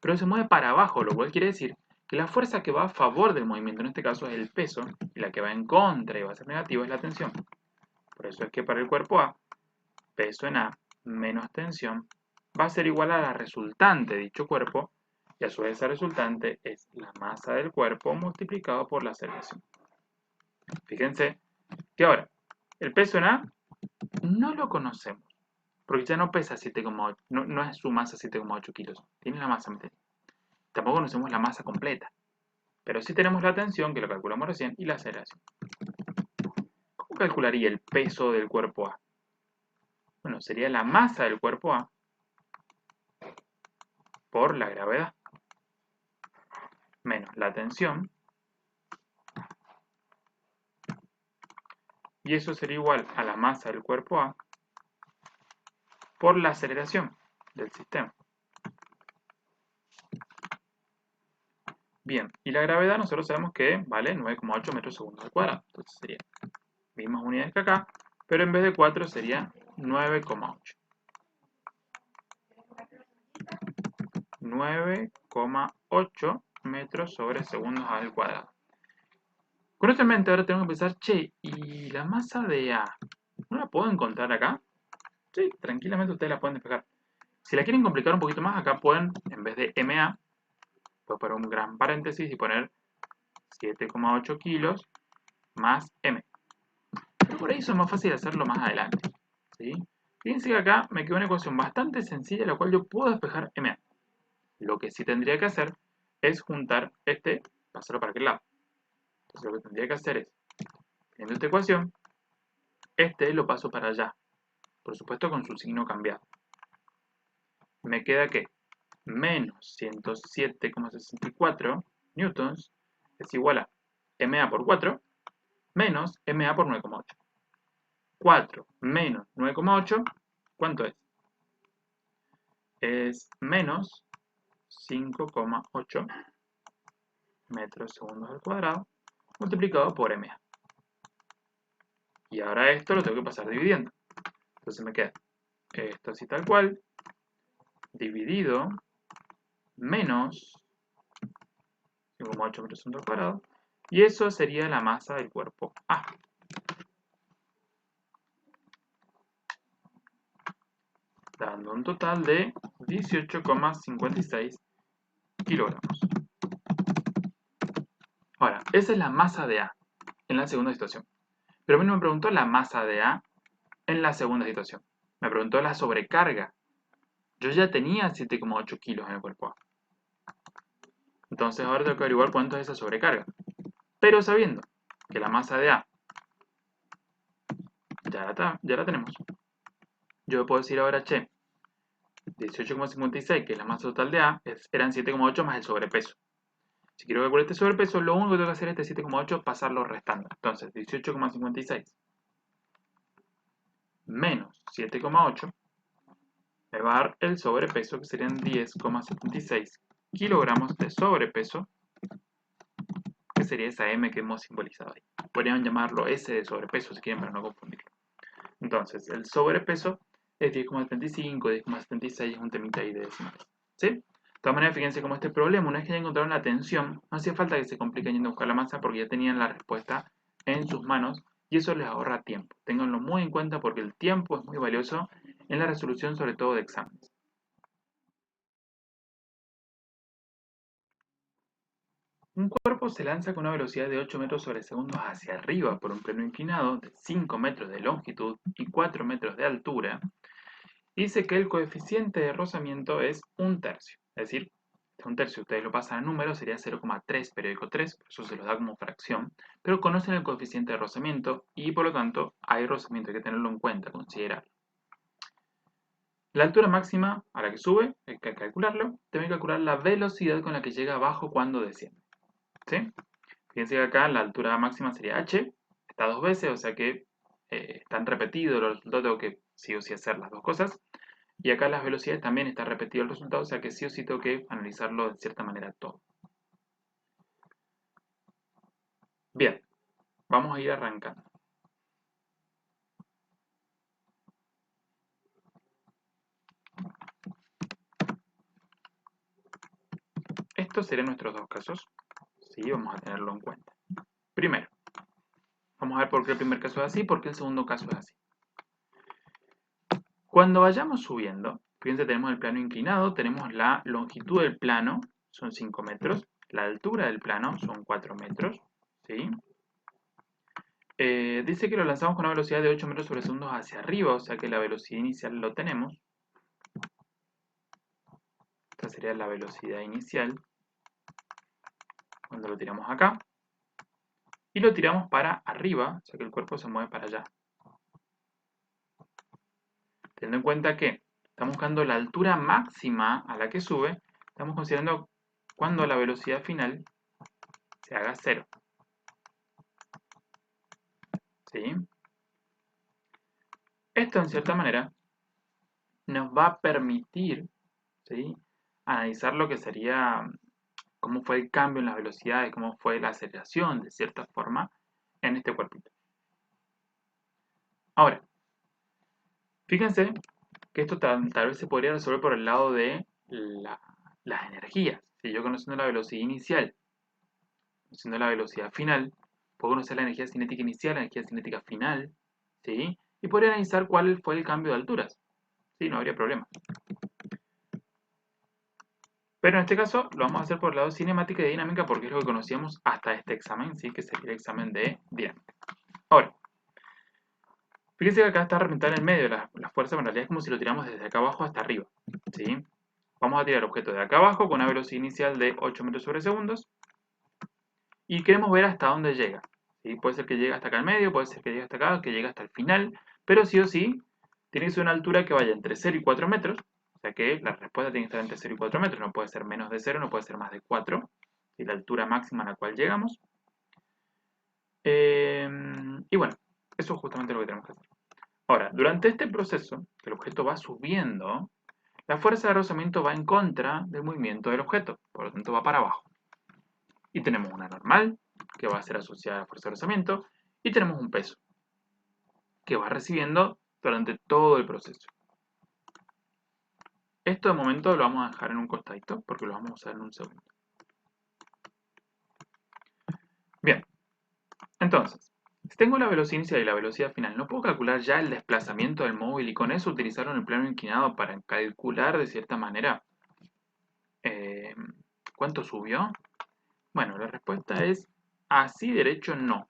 Pero se mueve para abajo, lo cual quiere decir que la fuerza que va a favor del movimiento, en este caso es el peso, y la que va en contra y va a ser negativa es la tensión. Por eso es que para el cuerpo A, peso en A menos tensión va a ser igual a la resultante de dicho cuerpo, y a su vez esa resultante es la masa del cuerpo multiplicado por la aceleración. Fíjense que ahora, el peso en A no lo conocemos, porque ya no pesa 7,8, no es su masa 7,8 kilos, tiene la masa metida. Tampoco conocemos la masa completa, pero sí tenemos la tensión, que lo calculamos recién, y la aceleración. ¿Cómo calcularía el peso del cuerpo A? Bueno, sería la masa del cuerpo A por la gravedad, menos la tensión, y eso sería igual a la masa del cuerpo A por la aceleración del sistema. Bien, y la gravedad nosotros sabemos que vale 9,8 metros segundos al cuadrado. Entonces sería mismas unidades que acá, pero en vez de 4 sería 9,8. 9,8 metros sobre segundos al cuadrado. Con esto en mente ahora tenemos que pensar, che, ¿y la masa de A? ¿No la puedo encontrar acá? Sí, tranquilamente ustedes la pueden despejar. Si la quieren complicar un poquito más, acá pueden, en vez de MA, puedo poner un gran paréntesis y poner 7,8 kilos más M. Pero por ahí eso es más fácil hacerlo más adelante. ¿Sí? Fíjense que acá me quedó una ecuación bastante sencilla, la cual yo puedo despejar MA. Lo que sí tendría que hacer es juntar este, pasarlo para aquel lado. Entonces lo que tendría que hacer es, teniendo esta ecuación, este lo paso para allá. Por supuesto con su signo cambiado. Me queda que menos 107,64 newtons es igual a MA por 4 menos MA por 9,8. 4 menos 9,8, ¿cuánto es? Es menos 5,8 metros segundos al cuadrado multiplicado por MA. Y ahora esto lo tengo que pasar dividiendo. Entonces me queda esto así tal cual, dividido menos 5,8 metros segundos al cuadrado. Y eso sería la masa del cuerpo A. Dando un total de 18,56 kilogramos. Ahora, esa es la masa de A en la segunda situación. Pero a mí no me preguntó la masa de A en la segunda situación. Me preguntó la sobrecarga. Yo ya tenía 7,8 kilos en el cuerpo A. Entonces ahora tengo que averiguar cuánto es esa sobrecarga. Pero sabiendo que la masa de A ya la tenemos. Yo puedo decir ahora, che, 18,56, que es la masa total de A, eran 7,8 más el sobrepeso. Si quiero calcular este sobrepeso, lo único que tengo que hacer es este 7,8 pasarlo restando. Entonces, 18,56 menos 7,8 me va a dar el sobrepeso, que serían 10,76 kilogramos de sobrepeso, que sería esa M que hemos simbolizado ahí. Podrían llamarlo S de sobrepeso si quieren para no confundirlo. Entonces, el sobrepeso es 10,75, 10,76, es un temita ahí de decimales. ¿Sí? De todas maneras, fíjense cómo este problema, una vez que ya encontraron la tensión, no hacía falta que se compliquen yendo a buscar la masa porque ya tenían la respuesta en sus manos y eso les ahorra tiempo. Ténganlo muy en cuenta porque el tiempo es muy valioso en la resolución, sobre todo de exámenes. Un cuerpo se lanza con una velocidad de 8 metros sobre segundos hacia arriba por un plano inclinado de 5 metros de longitud y 4 metros de altura. Dice que el coeficiente de rozamiento es 1/3. Es decir, un tercio, ustedes lo pasan a números, sería 0,3 periódico 3, por eso se los da como fracción, pero conocen el coeficiente de rozamiento y por lo tanto hay rozamiento, hay que tenerlo en cuenta, considerarlo. La altura máxima a la que sube, hay que calcularlo, también calcular la velocidad con la que llega abajo cuando desciende. ¿Sí? Fíjense que acá la altura máxima sería h, está dos veces, o sea que están repetidos los resultados, tengo que sí o sí hacer las dos cosas. Y acá las velocidades también está repetido el resultado, o sea que sí o sí tengo que analizarlo de cierta manera todo. Bien, vamos a ir arrancando. Estos serían nuestros dos casos. Sí, vamos a tenerlo en cuenta. Primero, vamos a ver por qué el primer caso es así y por qué el segundo caso es así. Cuando vayamos subiendo, fíjense, tenemos el plano inclinado, tenemos la longitud del plano, son 5 metros, la altura del plano son 4 metros, ¿sí? Dice que lo lanzamos con una velocidad de 8 metros sobre segundos hacia arriba, o sea que la velocidad inicial lo tenemos. Esta sería la velocidad inicial. Cuando lo tiramos acá. Y lo tiramos para arriba, o sea que el cuerpo se mueve para allá. Teniendo en cuenta que estamos buscando la altura máxima a la que sube, estamos considerando cuando la velocidad final se haga 0. ¿Sí? Esto en cierta manera nos va a permitir, ¿sí?, analizar lo que sería cómo fue el cambio en las velocidades, cómo fue la aceleración, de cierta forma, en este cuerpito. Ahora, fíjense que esto tal vez se podría resolver por el lado de las energías. Si yo conociendo la velocidad inicial, conociendo la velocidad final, puedo conocer la energía cinética inicial, la energía cinética final, ¿sí? Y podría analizar cuál fue el cambio de alturas. ¿Sí? No habría problema. Pero en este caso lo vamos a hacer por el lado de cinemática y dinámica porque es lo que conocíamos hasta este examen, ¿sí?, que sería el examen de dinámica. Ahora, fíjense que acá está representada en el medio la fuerza, pero en realidad es como si lo tiramos desde acá abajo hasta arriba, ¿sí? Vamos a tirar el objeto de acá abajo con una velocidad inicial de 8 metros sobre segundos y queremos ver hasta dónde llega, ¿sí? Puede ser que llegue hasta acá al medio, puede ser que llegue hasta acá, que llegue hasta el final, pero sí o sí tiene que ser una altura que vaya entre 0 y 4 metros, o sea que la respuesta tiene que estar entre 0 y 4 metros, no puede ser menos de 0, no puede ser más de 4, ¿sí?, la altura máxima a la cual llegamos. Y bueno, eso es justamente lo que tenemos que hacer. Ahora, durante este proceso, que el objeto va subiendo, la fuerza de rozamiento va en contra del movimiento del objeto, por lo tanto va para abajo. Y tenemos una normal, que va a ser asociada a la fuerza de rozamiento, y tenemos un peso, que va recibiendo durante todo el proceso. Esto de momento lo vamos a dejar en un costadito, porque lo vamos a usar en un segundo. Bien, entonces, si tengo la velocidad inicial y la velocidad final, ¿no puedo calcular ya el desplazamiento del móvil y con eso utilizarlo en el plano inclinado para calcular de cierta manera cuánto subió? Bueno, la respuesta es así derecho no,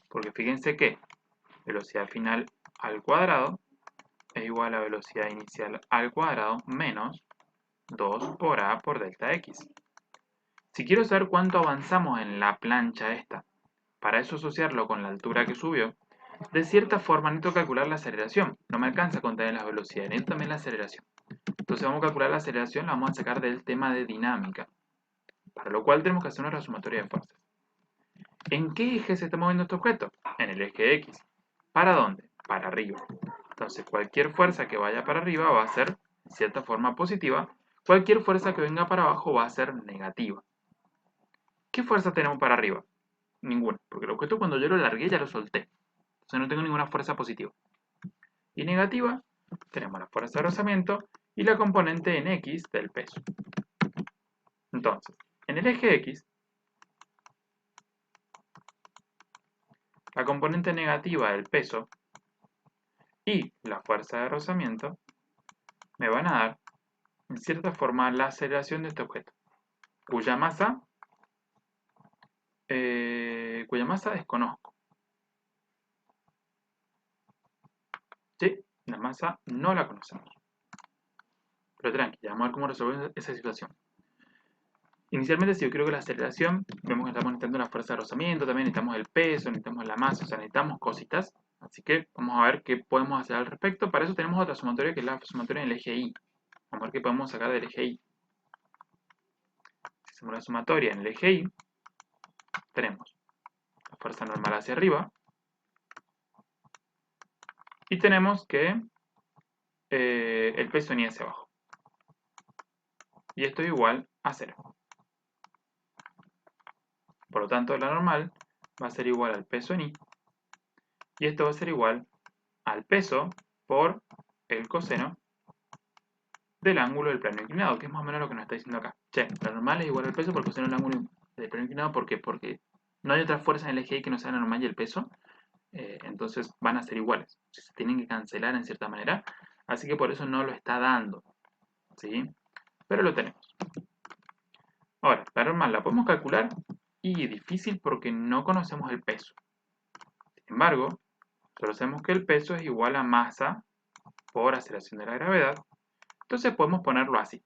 porque fíjense que velocidad final al cuadrado es igual a velocidad inicial al cuadrado menos 2 por a por delta x. Si quiero saber cuánto avanzamos en la plancha esta, para eso asociarlo con la altura que subió, de cierta forma necesito calcular la aceleración. No me alcanza con tener las velocidades, necesito también la aceleración. Entonces vamos a calcular la aceleración, la vamos a sacar del tema de dinámica, para lo cual tenemos que hacer una resumatoria de fuerzas. ¿En qué eje se está moviendo este objeto? En el eje X. ¿Para dónde? Para arriba. Entonces cualquier fuerza que vaya para arriba va a ser, de cierta forma, positiva. Cualquier fuerza que venga para abajo va a ser negativa. ¿Qué fuerza tenemos para arriba? Ninguna, porque el objeto cuando yo lo largué ya lo solté. Entonces no tengo ninguna fuerza positiva. Y negativa, tenemos la fuerza de rozamiento y la componente en X del peso. Entonces, en el eje X, la componente negativa del peso y la fuerza de rozamiento me van a dar, en cierta forma, la aceleración de este objeto, cuya masa desconozco. ¿Sí? La masa no la conocemos. Pero tranqui, vamos a ver cómo resolver esa situación. Inicialmente, si yo creo que la aceleración, vemos que estamos necesitando la fuerza de rozamiento, también necesitamos el peso, necesitamos la masa, o sea, necesitamos cositas. Así que vamos a ver qué podemos hacer al respecto. Para eso tenemos otra sumatoria que es la sumatoria en el eje Y. Vamos a ver qué podemos sacar del eje Y. Si hacemos la sumatoria en el eje Y, tenemos la fuerza normal hacia arriba. Y tenemos que el peso en Y hacia abajo. Y esto es igual a 0. Por lo tanto, la normal va a ser igual al peso en Y. Y esto va a ser igual al peso por el coseno del ángulo del plano inclinado, que es más o menos lo que nos está diciendo acá. Che, la normal es igual al peso por el coseno del ángulo del plano inclinado. ¿Por qué? Porque no hay otra fuerza en el eje Y que no sea la normal y el peso. Entonces van a ser iguales. Se tienen que cancelar en cierta manera. Así que por eso no lo está dando. ¿Sí? Pero lo tenemos. Ahora, la normal la podemos calcular y difícil porque no conocemos el peso. Sin embargo, solo sabemos que el peso es igual a masa por aceleración de la gravedad. Entonces podemos ponerlo así.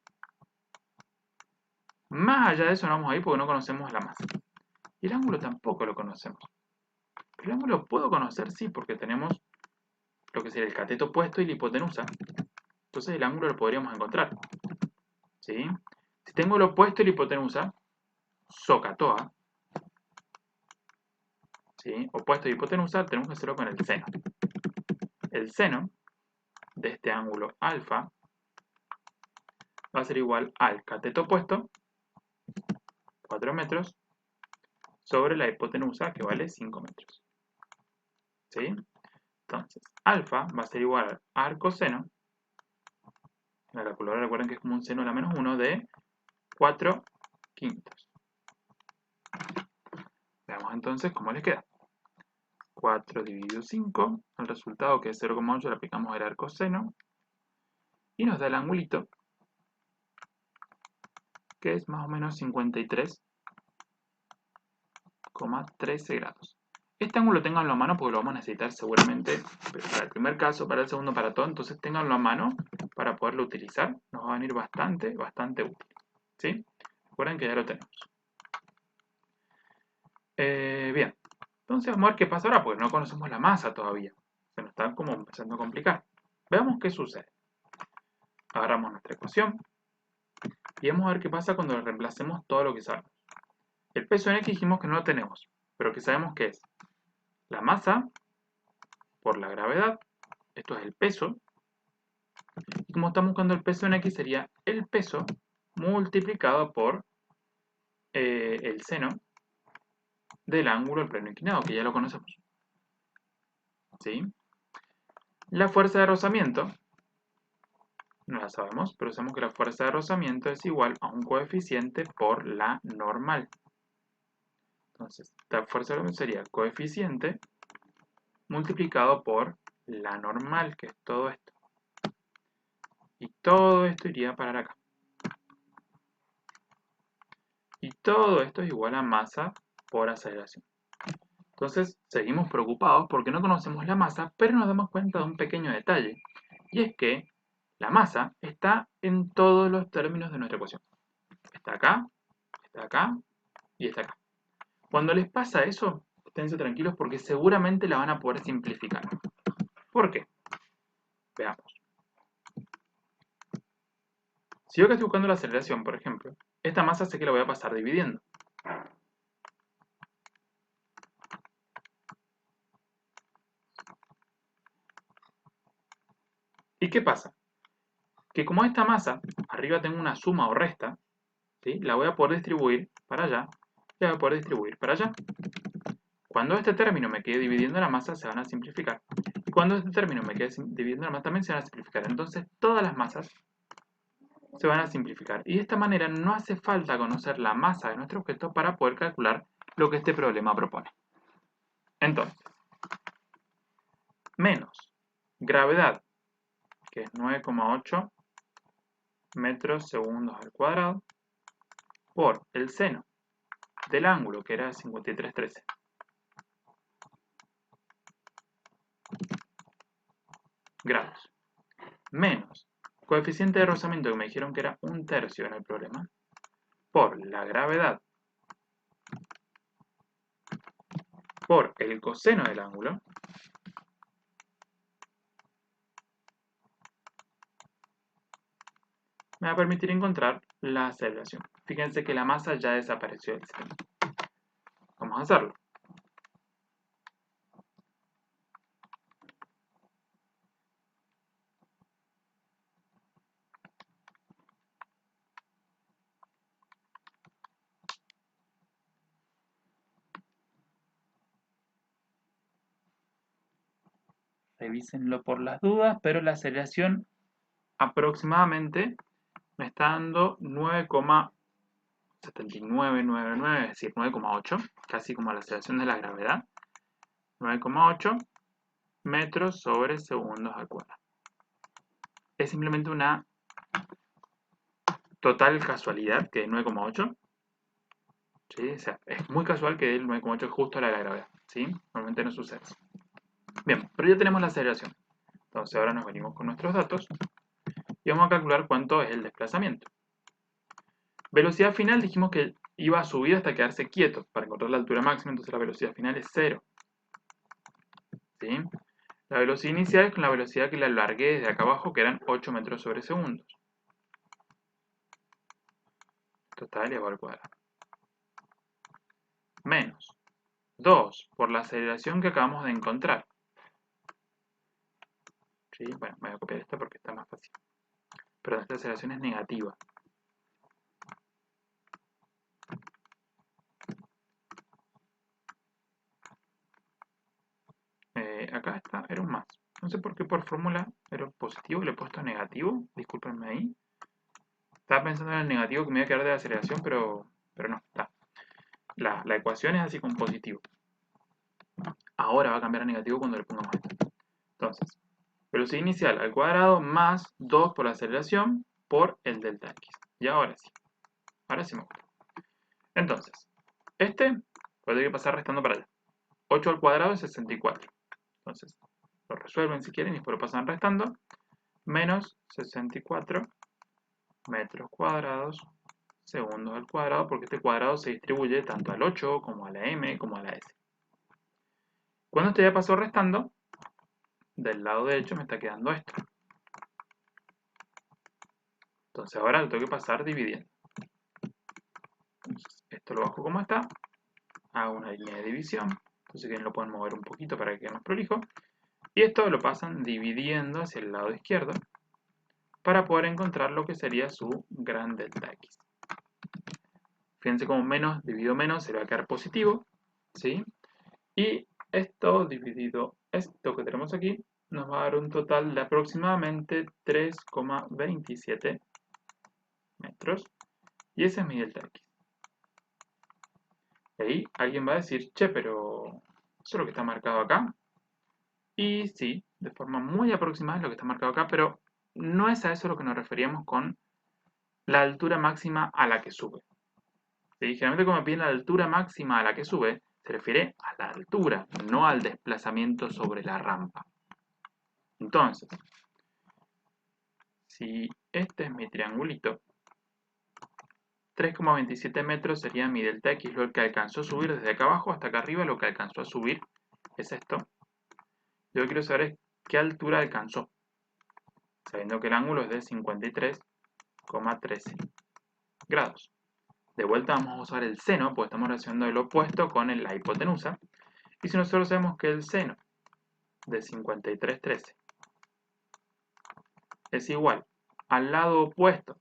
Más allá de eso no vamos a ir porque no conocemos la masa. Y el ángulo tampoco lo conocemos. Pero el ángulo lo puedo conocer, sí, porque tenemos lo que sería el cateto opuesto y la hipotenusa. Entonces el ángulo lo podríamos encontrar. ¿Sí? Si tengo el opuesto y la hipotenusa, SOHCAHTOA, ¿sí? Opuesto y hipotenusa, tenemos que hacerlo con el seno. El seno de este ángulo alfa va a ser igual al cateto opuesto, 4 metros, sobre la hipotenusa, que vale 5 metros. ¿Sí? Entonces, alfa va a ser igual al coseno. La calculadora recuerden que es como un seno a la menos 1 de 4 quintos. Veamos entonces cómo les queda. 4 dividido 5, el resultado que es 0,8 le aplicamos el arcoseno y nos da el angulito, que es más o menos 53,13 grados. Este ángulo ténganlo a mano porque lo vamos a necesitar seguramente para el primer caso, para el segundo, para todo. Entonces ténganlo a mano para poderlo utilizar. Nos va a venir bastante útil. ¿Sí? Recuerden que ya lo tenemos. Bien. Entonces vamos a ver qué pasa ahora porque no conocemos la masa todavía. Se nos está como empezando a complicar. Veamos qué sucede. Agarramos nuestra ecuación y vamos a ver qué pasa cuando reemplacemos todo lo que sabemos. El peso en X dijimos que no lo tenemos, pero que sabemos que es la masa por la gravedad, esto es el peso, y como estamos buscando el peso en X sería el peso multiplicado por el seno del ángulo del plano inclinado, que ya lo conocemos. ¿Sí? La fuerza de rozamiento, no la sabemos, pero sabemos que la fuerza de rozamiento es igual a un coeficiente por la normal. Entonces, la fuerza de rozamiento sería coeficiente multiplicado por la normal, que es todo esto. Y todo esto iría a parar acá. Y todo esto es igual a masa por aceleración. Entonces, seguimos preocupados porque no conocemos la masa, pero nos damos cuenta de un pequeño detalle. Y es que la masa está en todos los términos de nuestra ecuación. Está acá y está acá. Cuando les pasa eso, esténse tranquilos porque seguramente la van a poder simplificar. ¿Por qué? Veamos. Si yo que estoy buscando la aceleración, por ejemplo, esta masa sé que la voy a pasar dividiendo. ¿Y qué pasa? Que como esta masa, arriba tengo una suma o resta, ¿sí? La voy a poder distribuir para allá y la voy a poder distribuir para allá. Cuando este término me quede dividiendo la masa, se van a simplificar. Y cuando este término me quede dividiendo la masa, también se van a simplificar. Entonces, todas las masas se van a simplificar. Y de esta manera no hace falta conocer la masa de nuestro objeto para poder calcular lo que este problema propone. Entonces, menos gravedad, que es 9,8 metros segundos al cuadrado, por el seno del ángulo, que era 53,13. Grados. Menos coeficiente de rozamiento, que me dijeron que era 1/3 en el problema, por la gravedad, por el coseno del ángulo, me va a permitir encontrar la aceleración. Fíjense que la masa ya desapareció del seno. Vamos a hacerlo. Revísenlo por las dudas, pero la aceleración aproximadamente me está dando 9,7999, es decir, 9,8, casi como la aceleración de la gravedad. 9,8 metros sobre segundos al cuadrado. Es simplemente una total casualidad que es 9,8. ¿Sí? O sea, es muy casual que el 9,8 es justo a la gravedad. ¿Sí? Normalmente no sucede. Bien, pero ya tenemos la aceleración. Entonces ahora nos venimos con nuestros datos y vamos a calcular cuánto es el desplazamiento. Velocidad final dijimos que iba a subir hasta quedarse quieto para encontrar la altura máxima, entonces la velocidad final es 0. ¿Sí? La velocidad inicial es con la velocidad que la alargué desde acá abajo, que eran 8 metros sobre segundos. Total elevado al cuadrado. Menos 2 por la aceleración que acabamos de encontrar. ¿Sí? Bueno, voy a copiar esta porque está más fácil. Perdón, esta aceleración es negativa. Acá está, era un más. No sé por qué por fórmula era positivo y le he puesto negativo. Discúlpenme ahí. Estaba pensando en el negativo que me iba a quedar de la aceleración, pero no, está. La ecuación es así con positivo. Ahora va a cambiar a negativo cuando le pongamos esto. Entonces, velocidad inicial al cuadrado más 2 por la aceleración por el delta x. Y ahora sí me gusta. Entonces, puede que pasar restando para allá. 8 al cuadrado es 64. Entonces, lo resuelven si quieren y después lo pasan restando. Menos 64 metros cuadrados segundos al cuadrado, porque este cuadrado se distribuye tanto al 8 como a la m como a la s. Cuando esto ya pasó restando, del lado derecho me está quedando esto. Entonces ahora lo tengo que pasar dividiendo. Entonces, esto lo bajo como está, hago una línea de división, entonces que lo pueden mover un poquito para que quede más prolijo, y esto lo pasan dividiendo hacia el lado izquierdo para poder encontrar lo que sería su gran delta x. Fíjense como menos dividido menos se le va a quedar positivo, ¿sí? Y esto dividido esto que tenemos aquí nos va a dar un total de aproximadamente 3,27 metros, y ese es mi delta x. Y ahí alguien va a decir, che, pero eso es lo que está marcado acá. Y sí, de forma muy aproximada es lo que está marcado acá, pero no es a eso lo que nos referíamos con la altura máxima a la que sube. ¿Sí? Generalmente cuando me piden la altura máxima a la que sube, se refiere a la altura, no al desplazamiento sobre la rampa. Entonces, si este es mi triangulito, 3,27 metros sería mi delta x, lo que alcanzó a subir desde acá abajo hasta acá arriba, lo que alcanzó a subir es esto. Yo quiero saber qué altura alcanzó, sabiendo que el ángulo es de 53,13 grados. De vuelta vamos a usar el seno, porque estamos relacionando el opuesto con la hipotenusa. Y si nosotros sabemos que el seno de 53,13 es igual al lado opuesto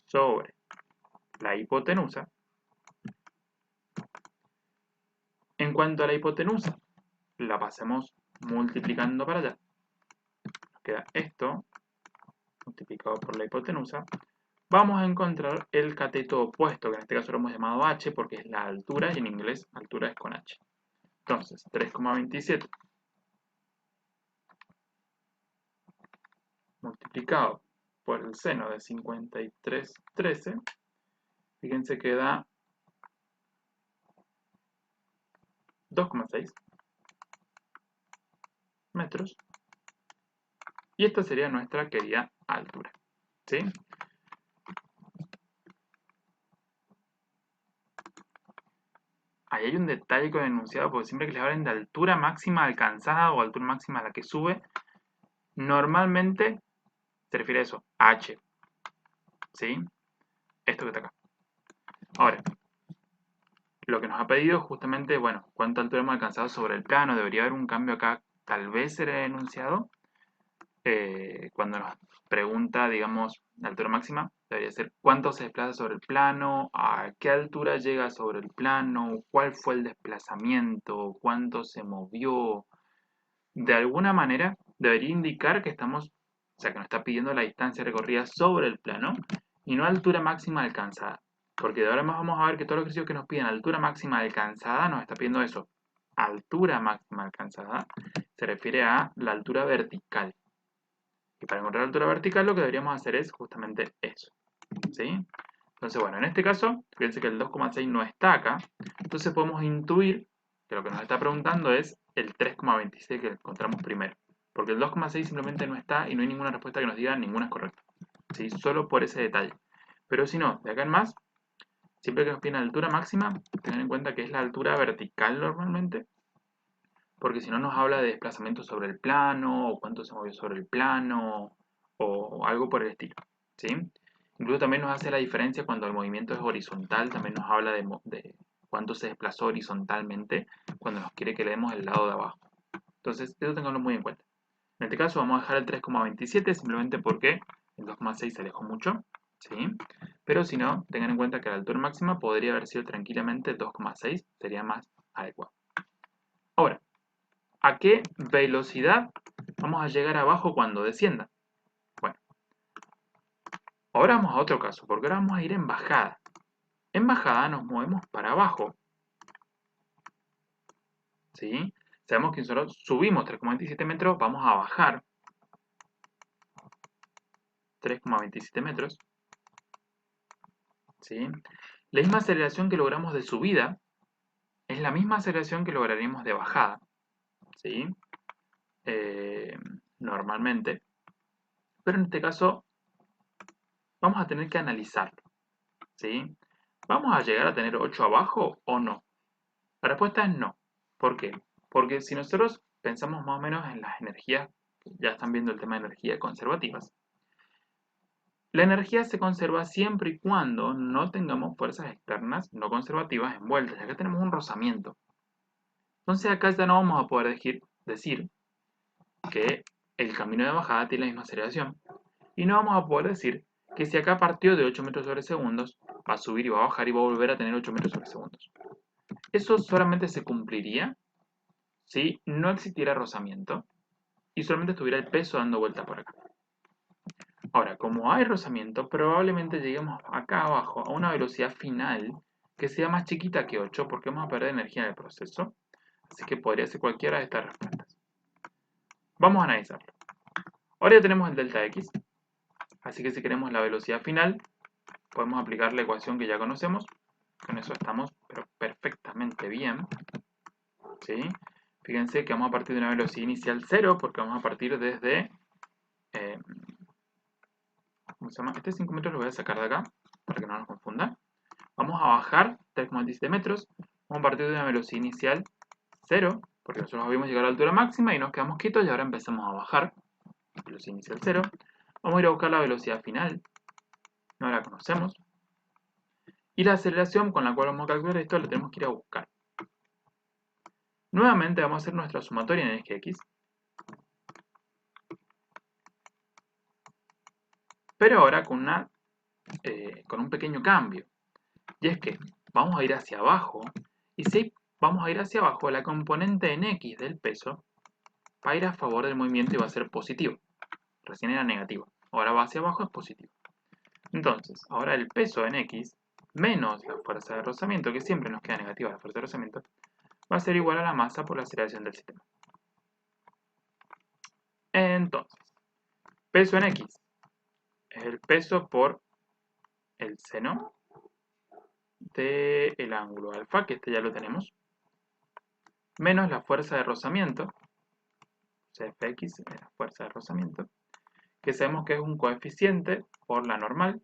sobre la hipotenusa, en cuanto a la hipotenusa, la pasemos multiplicando para allá. Nos queda esto multiplicado por la hipotenusa. Vamos a encontrar el cateto opuesto, que en este caso lo hemos llamado h porque es la altura, y en inglés altura es con h. Entonces, 3,27 multiplicado por el seno de 53,13, fíjense que da 2,6 metros. Y esta sería nuestra querida altura. ¿Sí? Ahí hay un detalle con el enunciado, porque siempre que les hablen de altura máxima alcanzada o altura máxima a la que sube, normalmente se refiere a eso, a h. ¿Sí? Esto que está acá. Ahora, lo que nos ha pedido justamente, bueno, cuánta altura hemos alcanzado sobre el plano. Debería haber un cambio acá, tal vez será enunciado. Cuando nos pregunta, digamos, la altura máxima, debería ser cuánto se desplaza sobre el plano, a qué altura llega sobre el plano, cuál fue el desplazamiento, cuánto se movió. De alguna manera debería indicar que estamos, o sea, que nos está pidiendo la distancia recorrida sobre el plano y no altura máxima alcanzada. Porque de ahora más vamos a ver que todos los ejercicios que nos piden altura máxima alcanzada nos está pidiendo eso. Altura máxima alcanzada se refiere a la altura vertical. Y para encontrar la altura vertical lo que deberíamos hacer es justamente eso. ¿Sí? Entonces, bueno, en este caso, fíjense que el 2,6 no está acá. Entonces podemos intuir que lo que nos está preguntando es el 3,26 que encontramos primero. Porque el 2,6 simplemente no está y no hay ninguna respuesta que nos diga ninguna es correcta. ¿Sí? Solo por ese detalle. Pero si no, de acá en más, siempre que nos piden altura máxima, tengan en cuenta que es la altura vertical normalmente. Porque si no nos habla de desplazamiento sobre el plano, o cuánto se movió sobre el plano, o algo por el estilo. ¿Sí? Incluso también nos hace la diferencia cuando el movimiento es horizontal, también nos habla de cuánto se desplazó horizontalmente cuando nos quiere que le demos el lado de abajo. Entonces, eso tenganlo muy en cuenta. En este caso vamos a dejar el 3,27 simplemente porque el 2,6 se alejó mucho, ¿sí? Pero si no, tengan en cuenta que la altura máxima podría haber sido tranquilamente 2,6, sería más adecuado. Ahora, ¿a qué velocidad vamos a llegar abajo cuando descienda? Bueno, ahora vamos a otro caso, porque ahora vamos a ir en bajada. En bajada nos movemos para abajo, ¿sí? Sabemos que nosotros subimos 3,27 metros, vamos a bajar 3,27 metros, ¿sí? La misma aceleración que logramos de subida es la misma aceleración que lograríamos de bajada, ¿sí? Normalmente. Pero en este caso vamos a tener que analizarlo, ¿sí? ¿Vamos a llegar a tener 8 abajo o no? La respuesta es no. ¿Por qué? Porque si nosotros pensamos más o menos en las energías, ya están viendo el tema de energías conservativas, la energía se conserva siempre y cuando no tengamos fuerzas externas no conservativas envueltas, ya que tenemos un rozamiento. Entonces acá ya no vamos a poder decir que el camino de bajada tiene la misma aceleración. Y no vamos a poder decir que si acá partió de 8 metros sobre segundos, va a subir y va a bajar y va a volver a tener 8 metros sobre segundos. Eso solamente se cumpliría si no existiera rozamiento y solamente estuviera el peso dando vuelta por acá. Ahora, como hay rozamiento, probablemente lleguemos acá abajo a una velocidad final que sea más chiquita que 8 porque vamos a perder energía en el proceso. Así que podría ser cualquiera de estas respuestas. Vamos a analizarlo. Ahora ya tenemos el delta x, así que si queremos la velocidad final, podemos aplicar la ecuación que ya conocemos. Con eso estamos pero perfectamente bien, ¿sí? Fíjense que vamos a partir de una velocidad inicial 0 porque vamos a partir desde... ¿cómo se llama? Este 5 metros lo voy a sacar de acá para que no nos confunda. Vamos a bajar 3,17 metros. Vamos a partir de una velocidad inicial 0 porque nosotros habíamos llegado a la altura máxima y nos quedamos quietos y ahora empezamos a bajar. Velocidad inicial 0. Vamos a ir a buscar la velocidad final. No la conocemos. Y la aceleración con la cual vamos a calcular esto la tenemos que ir a buscar. Nuevamente vamos a hacer nuestra sumatoria en eje X. Pero ahora con un pequeño cambio. Y es que vamos a ir hacia abajo. Y si vamos a ir hacia abajo, la componente en X del peso va a ir a favor del movimiento y va a ser positivo. Recién era negativo. Ahora va hacia abajo, es positivo. Entonces, ahora el peso en X menos la fuerza de rozamiento, que siempre nos queda negativa la fuerza de rozamiento, va a ser igual a la masa por la aceleración del sistema. Entonces, peso en X es el peso por el seno del ángulo alfa, que este ya lo tenemos, menos la fuerza de rozamiento, o sea, Fx es la fuerza de rozamiento, que sabemos que es un coeficiente por la normal,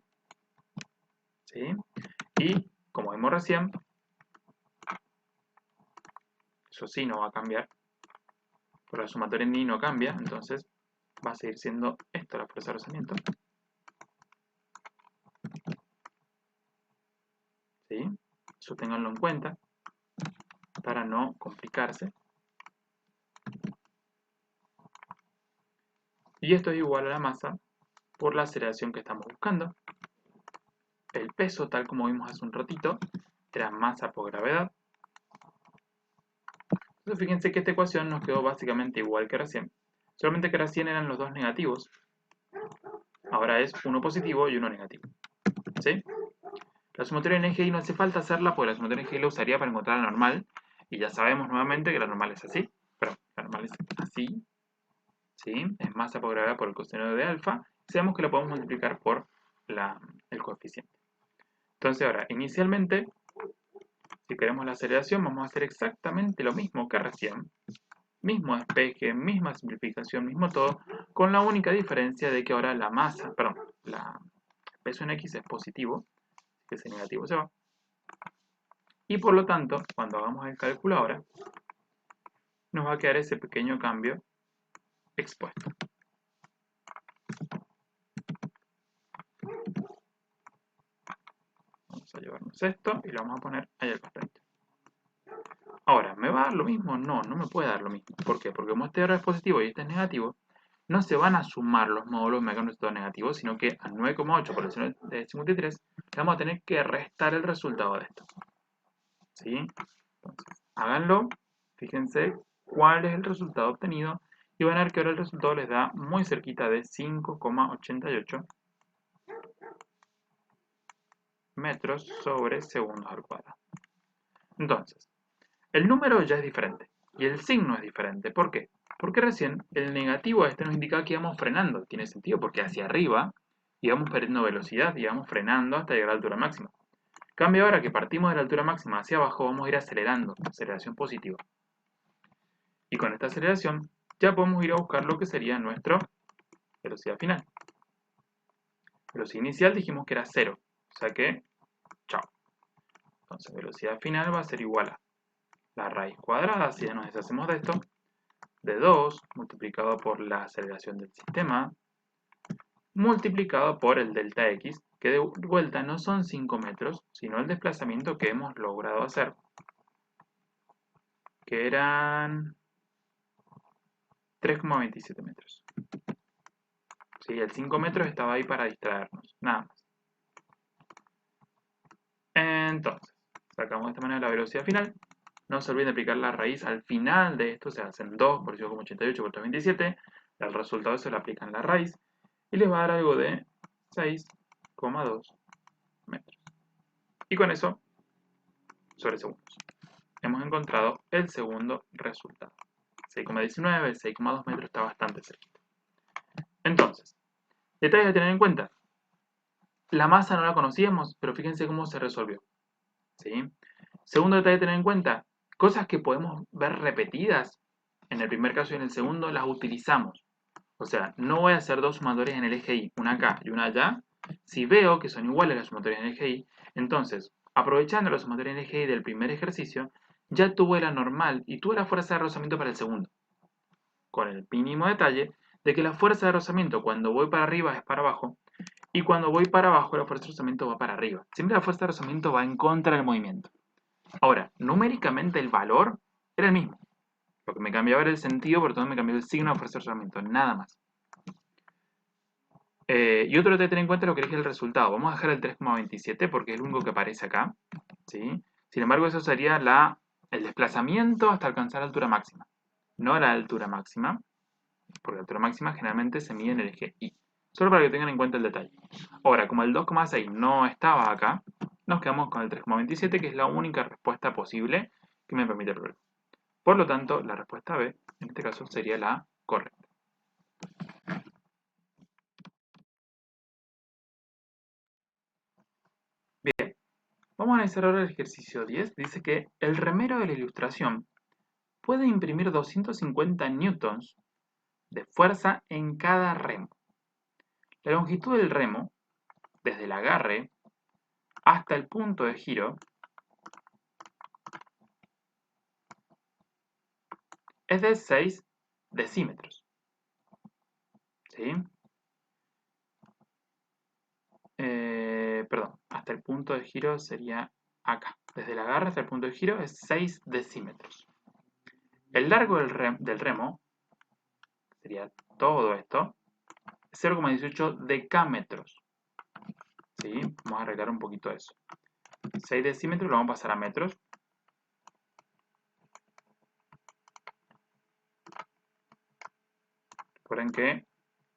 ¿sí? Y, como vimos recién, eso sí no va a cambiar, por la sumatoria en I no cambia, entonces va a seguir siendo esto la fuerza de rozamiento, ¿sí? Eso ténganlo en cuenta para no complicarse. Y esto es igual a la masa por la aceleración que estamos buscando. El peso, tal como vimos hace un ratito, era masa por gravedad. Entonces fíjense que esta ecuación nos quedó básicamente igual que recién. Solamente que recién eran los dos negativos. Ahora es uno positivo y uno negativo. ¿Sí? La sumatoria en eje Y no hace falta hacerla porque la sumatoria en eje Y la usaría para encontrar la normal. Y ya sabemos nuevamente que la normal es así. Pero la normal es así. ¿Sí? Es masa por gravedad por el coseno de alfa. Sabemos que la podemos multiplicar por el coeficiente. Entonces ahora, inicialmente, si queremos la aceleración, vamos a hacer exactamente lo mismo que recién. Mismo despeje, misma simplificación, mismo todo, con la única diferencia de que ahora la masa, perdón, el peso en X es positivo, que ese negativo se va. Y por lo tanto, cuando hagamos el cálculo ahora, nos va a quedar ese pequeño cambio expuesto. Vamos a llevarnos esto y lo vamos a poner ahí al costadito. Ahora, ¿me va a dar lo mismo? No, no me puede dar lo mismo. ¿Por qué? Porque como este ahora es positivo y este es negativo, no se van a sumar los módulos me da un resultado negativo, sino que a 9,8 por el seno de 53 le vamos a tener que restar el resultado de esto. ¿Sí? Entonces, háganlo, fíjense cuál es el resultado obtenido y van a ver que ahora el resultado les da muy cerquita de 5,88 metros sobre segundos al cuadrado. Entonces, el número ya es diferente y el signo es diferente. ¿Por qué? Porque recién el negativo este nos indica que íbamos frenando. Tiene sentido porque hacia arriba íbamos perdiendo velocidad y íbamos frenando hasta llegar a la altura máxima. En cambio, ahora que partimos de la altura máxima hacia abajo, vamos a ir acelerando, aceleración positiva. Y con esta aceleración ya podemos ir a buscar lo que sería nuestra velocidad final. Velocidad inicial dijimos que era 0, o sea que, chao. Entonces, velocidad final va a ser igual a la raíz cuadrada, si ya nos deshacemos de esto, de 2 multiplicado por la aceleración del sistema, multiplicado por el delta x, que de vuelta no son 5 metros, sino el desplazamiento que hemos logrado hacer, que eran 3,27 metros. ¿Sí? El 5 metros estaba ahí para distraernos, nada más. Entonces, sacamos de esta manera la velocidad final. No se olviden de aplicar la raíz al final de esto, se hacen 2 por 5,88 por 3,27. El resultado se lo aplican la raíz y les va a dar algo de 6,2 metros. Y con eso, sobre segundos, hemos encontrado el segundo resultado. 6,19, 6,2 metros está bastante cerquita. Entonces, detalles a tener en cuenta. La masa no la conocíamos, pero fíjense cómo se resolvió. ¿Sí? Segundo detalle a tener en cuenta, cosas que podemos ver repetidas en el primer caso y en el segundo las utilizamos. O sea, no voy a hacer dos sumatorias en el eje Y, una acá y una allá. Si veo que son iguales las sumatorias en el eje Y, entonces, aprovechando la sumatoria en el eje Y del primer ejercicio, ya tuve la normal y tuve la fuerza de rozamiento para el segundo. Con el mínimo detalle de que la fuerza de rozamiento cuando voy para arriba es para abajo y cuando voy para abajo la fuerza de rozamiento va para arriba. Siempre la fuerza de rozamiento va en contra del movimiento. Ahora, numéricamente el valor era el mismo. Lo que me cambiaba era el sentido, por lo tanto me cambió el signo de fuerza de rozamiento, nada más. Y otro que tener en cuenta es lo que es el resultado. Vamos a dejar el 3,27 porque es el único que aparece acá. ¿Sí? Sin embargo, eso sería el desplazamiento hasta alcanzar la altura máxima. No la altura máxima, porque la altura máxima generalmente se mide en el eje Y. Solo para que tengan en cuenta el detalle. Ahora, como el 2,6 no estaba acá, nos quedamos con el 3,27, que es la única respuesta posible que me permite el problema. Por lo tanto, la respuesta B, en este caso, sería la correcta. Bien, vamos a analizar ahora el ejercicio 10. Dice que el remero de la ilustración puede imprimir 250 newtons de fuerza en cada remo. La longitud del remo, desde el agarre hasta el punto de giro, es de 6 decímetros. ¿Sí? Perdón, hasta el punto de giro sería acá. Desde el agarre hasta el punto de giro es 6 decímetros. El largo del remo, sería todo esto, es 0,18 decámetros. ¿Sí? Vamos a arreglar un poquito eso. 6 decímetros lo vamos a pasar a metros. Recuerden que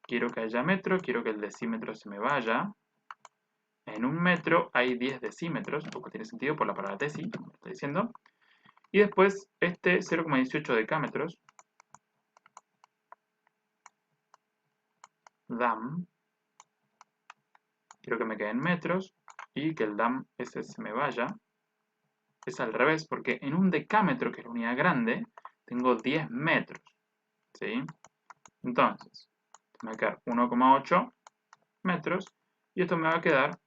quiero que haya metro, quiero que el decímetro se me vaya. En un metro hay 10 decímetros, poco tiene sentido por la palabra deci, como estoy diciendo. Y después este 0,18 decámetros, dam, quiero que me quede en metros y que el dam ese se me vaya. Es al revés, porque en un decámetro, que es la unidad grande, tengo 10 metros. ¿Sí? Entonces, me va a quedar 1,8 metros y esto me va a quedar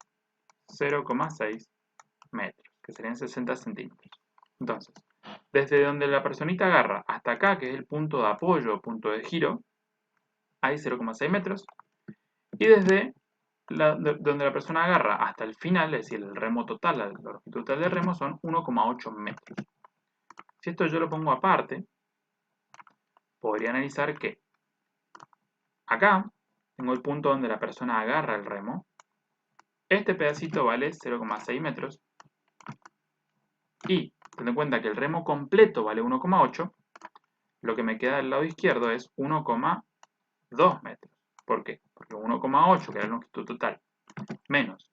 0,6 metros, que serían 60 centímetros. Entonces, desde donde la personita agarra hasta acá, que es el punto de apoyo o punto de giro, hay 0,6 metros. Y desde donde la persona agarra hasta el final, es decir, el remo total, la longitud total del remo, son 1,8 metros. Si esto yo lo pongo aparte, podría analizar que acá tengo el punto donde la persona agarra el remo. Este pedacito vale 0,6 metros. Y teniendo en cuenta que el remo completo vale 1,8, lo que me queda del lado izquierdo es 1,2 metros. ¿Por qué? Porque 1,8, que era la longitud total, menos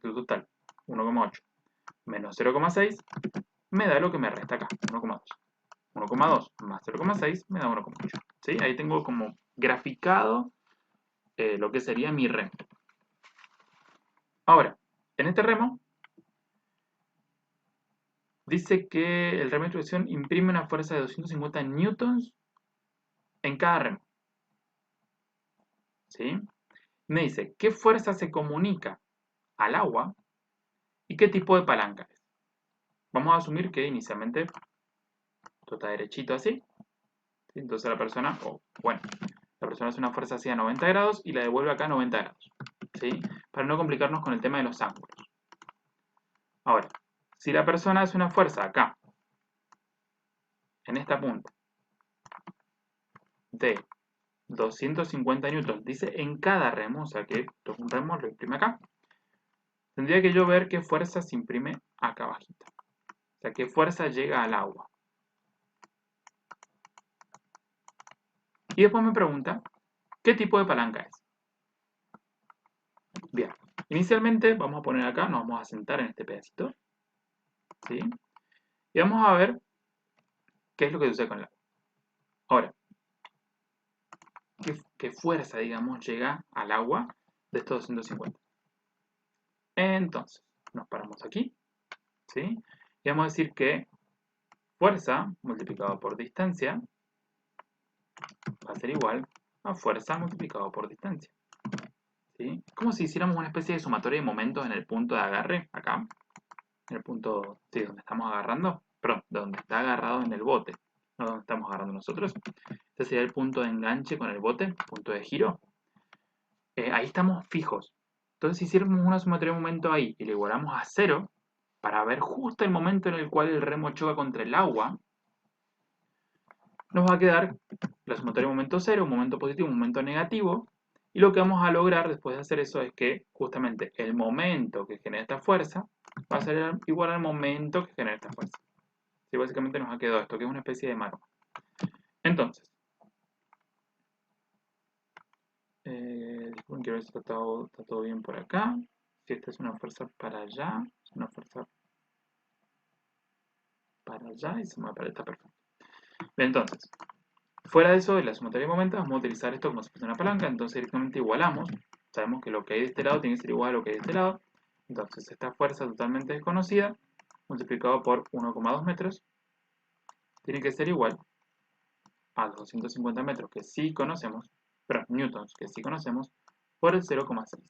longitud total 1,8 menos 0,6 me da lo que me resta acá, 1,2. 1,2 más 0,6 me da 1,8. ¿Sí? Ahí tengo como graficado lo que sería mi remo. Ahora, en este remo dice que el remo de instrucción imprime una fuerza de 250 newtons en cada remo. ¿Sí? Me dice qué fuerza se comunica al agua y qué tipo de palanca es. Vamos a asumir que inicialmente esto está derechito así. ¿Sí? Entonces la persona, la persona hace una fuerza así a 90 grados y la devuelve acá a 90 grados. ¿Sí? Para no complicarnos con el tema de los ángulos. Ahora, si la persona hace una fuerza acá, en esta punta, de 250 newtons, dice en cada remo, o sea que esto es un remo, lo imprime acá, tendría que yo ver qué fuerza se imprime acá abajito. O sea, qué fuerza llega al agua. Y después me pregunta, ¿qué tipo de palanca es? Bien, inicialmente vamos a poner acá, nos vamos a sentar en este pedacito, ¿sí? Y vamos a ver qué es lo que sucede con el agua. Ahora, ¿qué fuerza, digamos, llega al agua de estos 250? Entonces, nos paramos aquí, ¿sí? Y vamos a decir que fuerza multiplicado por distancia va a ser igual a fuerza multiplicado por distancia. ¿Sí? Como si hiciéramos una especie de sumatoria de momentos en el punto de agarre, acá, en el punto, sí, donde estamos agarrando, perdón, donde está agarrado en el bote, no donde estamos agarrando nosotros. Este sería el punto de enganche con el bote, punto de giro. Ahí estamos fijos. Entonces, si hiciéramos una sumatoria de momento ahí y le igualamos a 0, para ver justo el momento en el cual el remo choca contra el agua, nos va a quedar la sumatoria de momento 0, un momento positivo, un momento negativo, y lo que vamos a lograr después de hacer eso es que justamente el momento que genera esta fuerza va a ser igual al momento que genera esta fuerza. ¿Sí? Básicamente nos ha quedado esto, que es una especie de maroma. Entonces, disculpen, quiero ver si está todo bien por acá. Si esta es una fuerza para allá, es una fuerza para allá y se mueve para esta, perfecto. Bien, entonces, fuera de eso, de la sumatoria de momentos, vamos a utilizar esto como si fuese una palanca, entonces directamente igualamos. Sabemos que lo que hay de este lado tiene que ser igual a lo que hay de este lado. Entonces, esta fuerza totalmente desconocida, multiplicado por 1,2 metros, tiene que ser igual a los 250 metros que sí conocemos, pero newtons que sí conocemos, por el 0,6.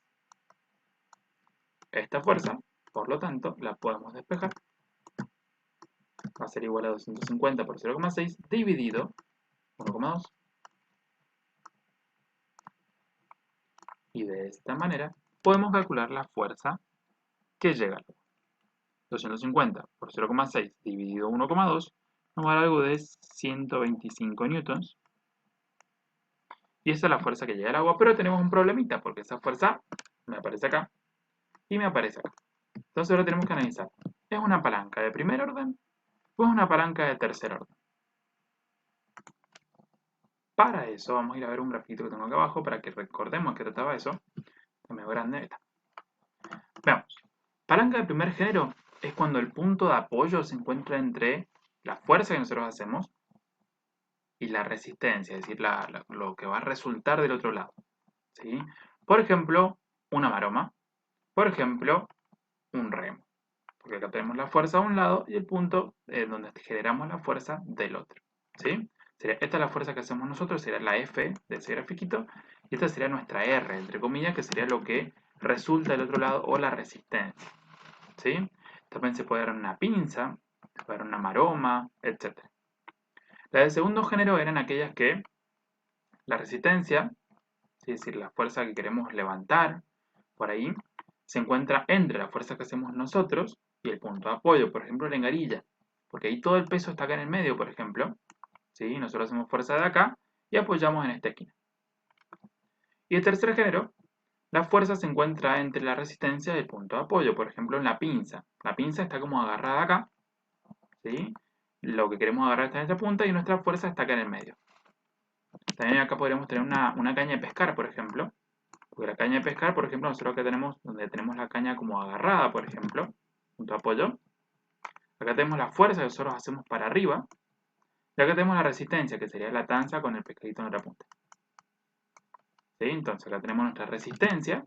Esta fuerza, por lo tanto, la podemos despejar. Va a ser igual a 250 por 0,6 dividido 1,2. Y de esta manera podemos calcular la fuerza que llega al agua. 250 por 0,6 dividido 1,2 nos va a dar algo de 125 newtons. Y esa es la fuerza que llega al agua, pero tenemos un problemita porque esa fuerza me aparece acá y me aparece acá. Entonces ahora tenemos que analizar, ¿es una palanca de primer orden o es una palanca de tercer orden? Para eso vamos a ir a ver un grafiquito que tengo acá abajo para que recordemos que trataba eso. Está medio grande, esta. Veamos. Palanca de primer género es cuando el punto de apoyo se encuentra entre la fuerza que nosotros hacemos y la resistencia, es decir, lo que va a resultar del otro lado. ¿Sí? Por ejemplo, una maroma. Por ejemplo, un remo. Porque acá tenemos la fuerza de un lado y el punto donde generamos la fuerza del otro. ¿Sí? Esta es la fuerza que hacemos nosotros, sería la F de ese grafiquito, y esta sería nuestra R, entre comillas, que sería lo que resulta del otro lado o la resistencia. ¿Sí? También se puede dar una pinza, se puede dar una maroma, etc. Las de segundo género eran aquellas que la resistencia, ¿sí? Es decir, la fuerza que queremos levantar, por ahí, se encuentra entre la fuerza que hacemos nosotros y el punto de apoyo, por ejemplo, la engarilla, porque ahí todo el peso está acá en el medio, por ejemplo, ¿sí? Nosotros hacemos fuerza de acá y apoyamos en esta esquina. Y el tercer género, la fuerza se encuentra entre la resistencia y el punto de apoyo, por ejemplo en la pinza. La pinza está como agarrada acá, ¿sí? Lo que queremos agarrar está en esta punta y nuestra fuerza está acá en el medio. También acá podríamos tener una caña de pescar, por ejemplo. Porque la caña de pescar, por ejemplo, nosotros acá tenemos, donde tenemos la caña como agarrada, por ejemplo, punto de apoyo. Acá tenemos la fuerza que nosotros hacemos para arriba. Y acá tenemos la resistencia, que sería la tanza con el pescadito en otra punta. ¿Sí? Entonces acá tenemos nuestra resistencia,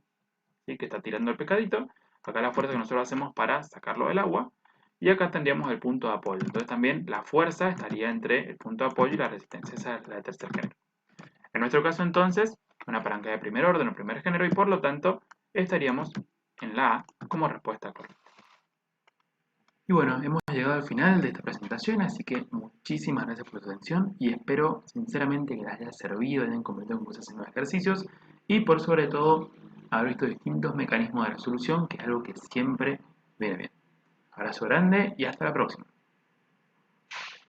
¿sí? Que está tirando el pescadito. Acá la fuerza que nosotros hacemos para sacarlo del agua. Y acá tendríamos el punto de apoyo. Entonces también la fuerza estaría entre el punto de apoyo y la resistencia. Esa es la de tercer género. En nuestro caso entonces, una palanca de primer orden o primer género y por lo tanto estaríamos en la A como respuesta correcta. Y bueno, hemos llegado al final de esta presentación, así que muchísimas gracias por su atención y espero sinceramente que les haya servido, hayan completado con cosas en los ejercicios y por sobre todo haber visto distintos mecanismos de resolución, que es algo que siempre viene bien. Abrazo grande y hasta la próxima.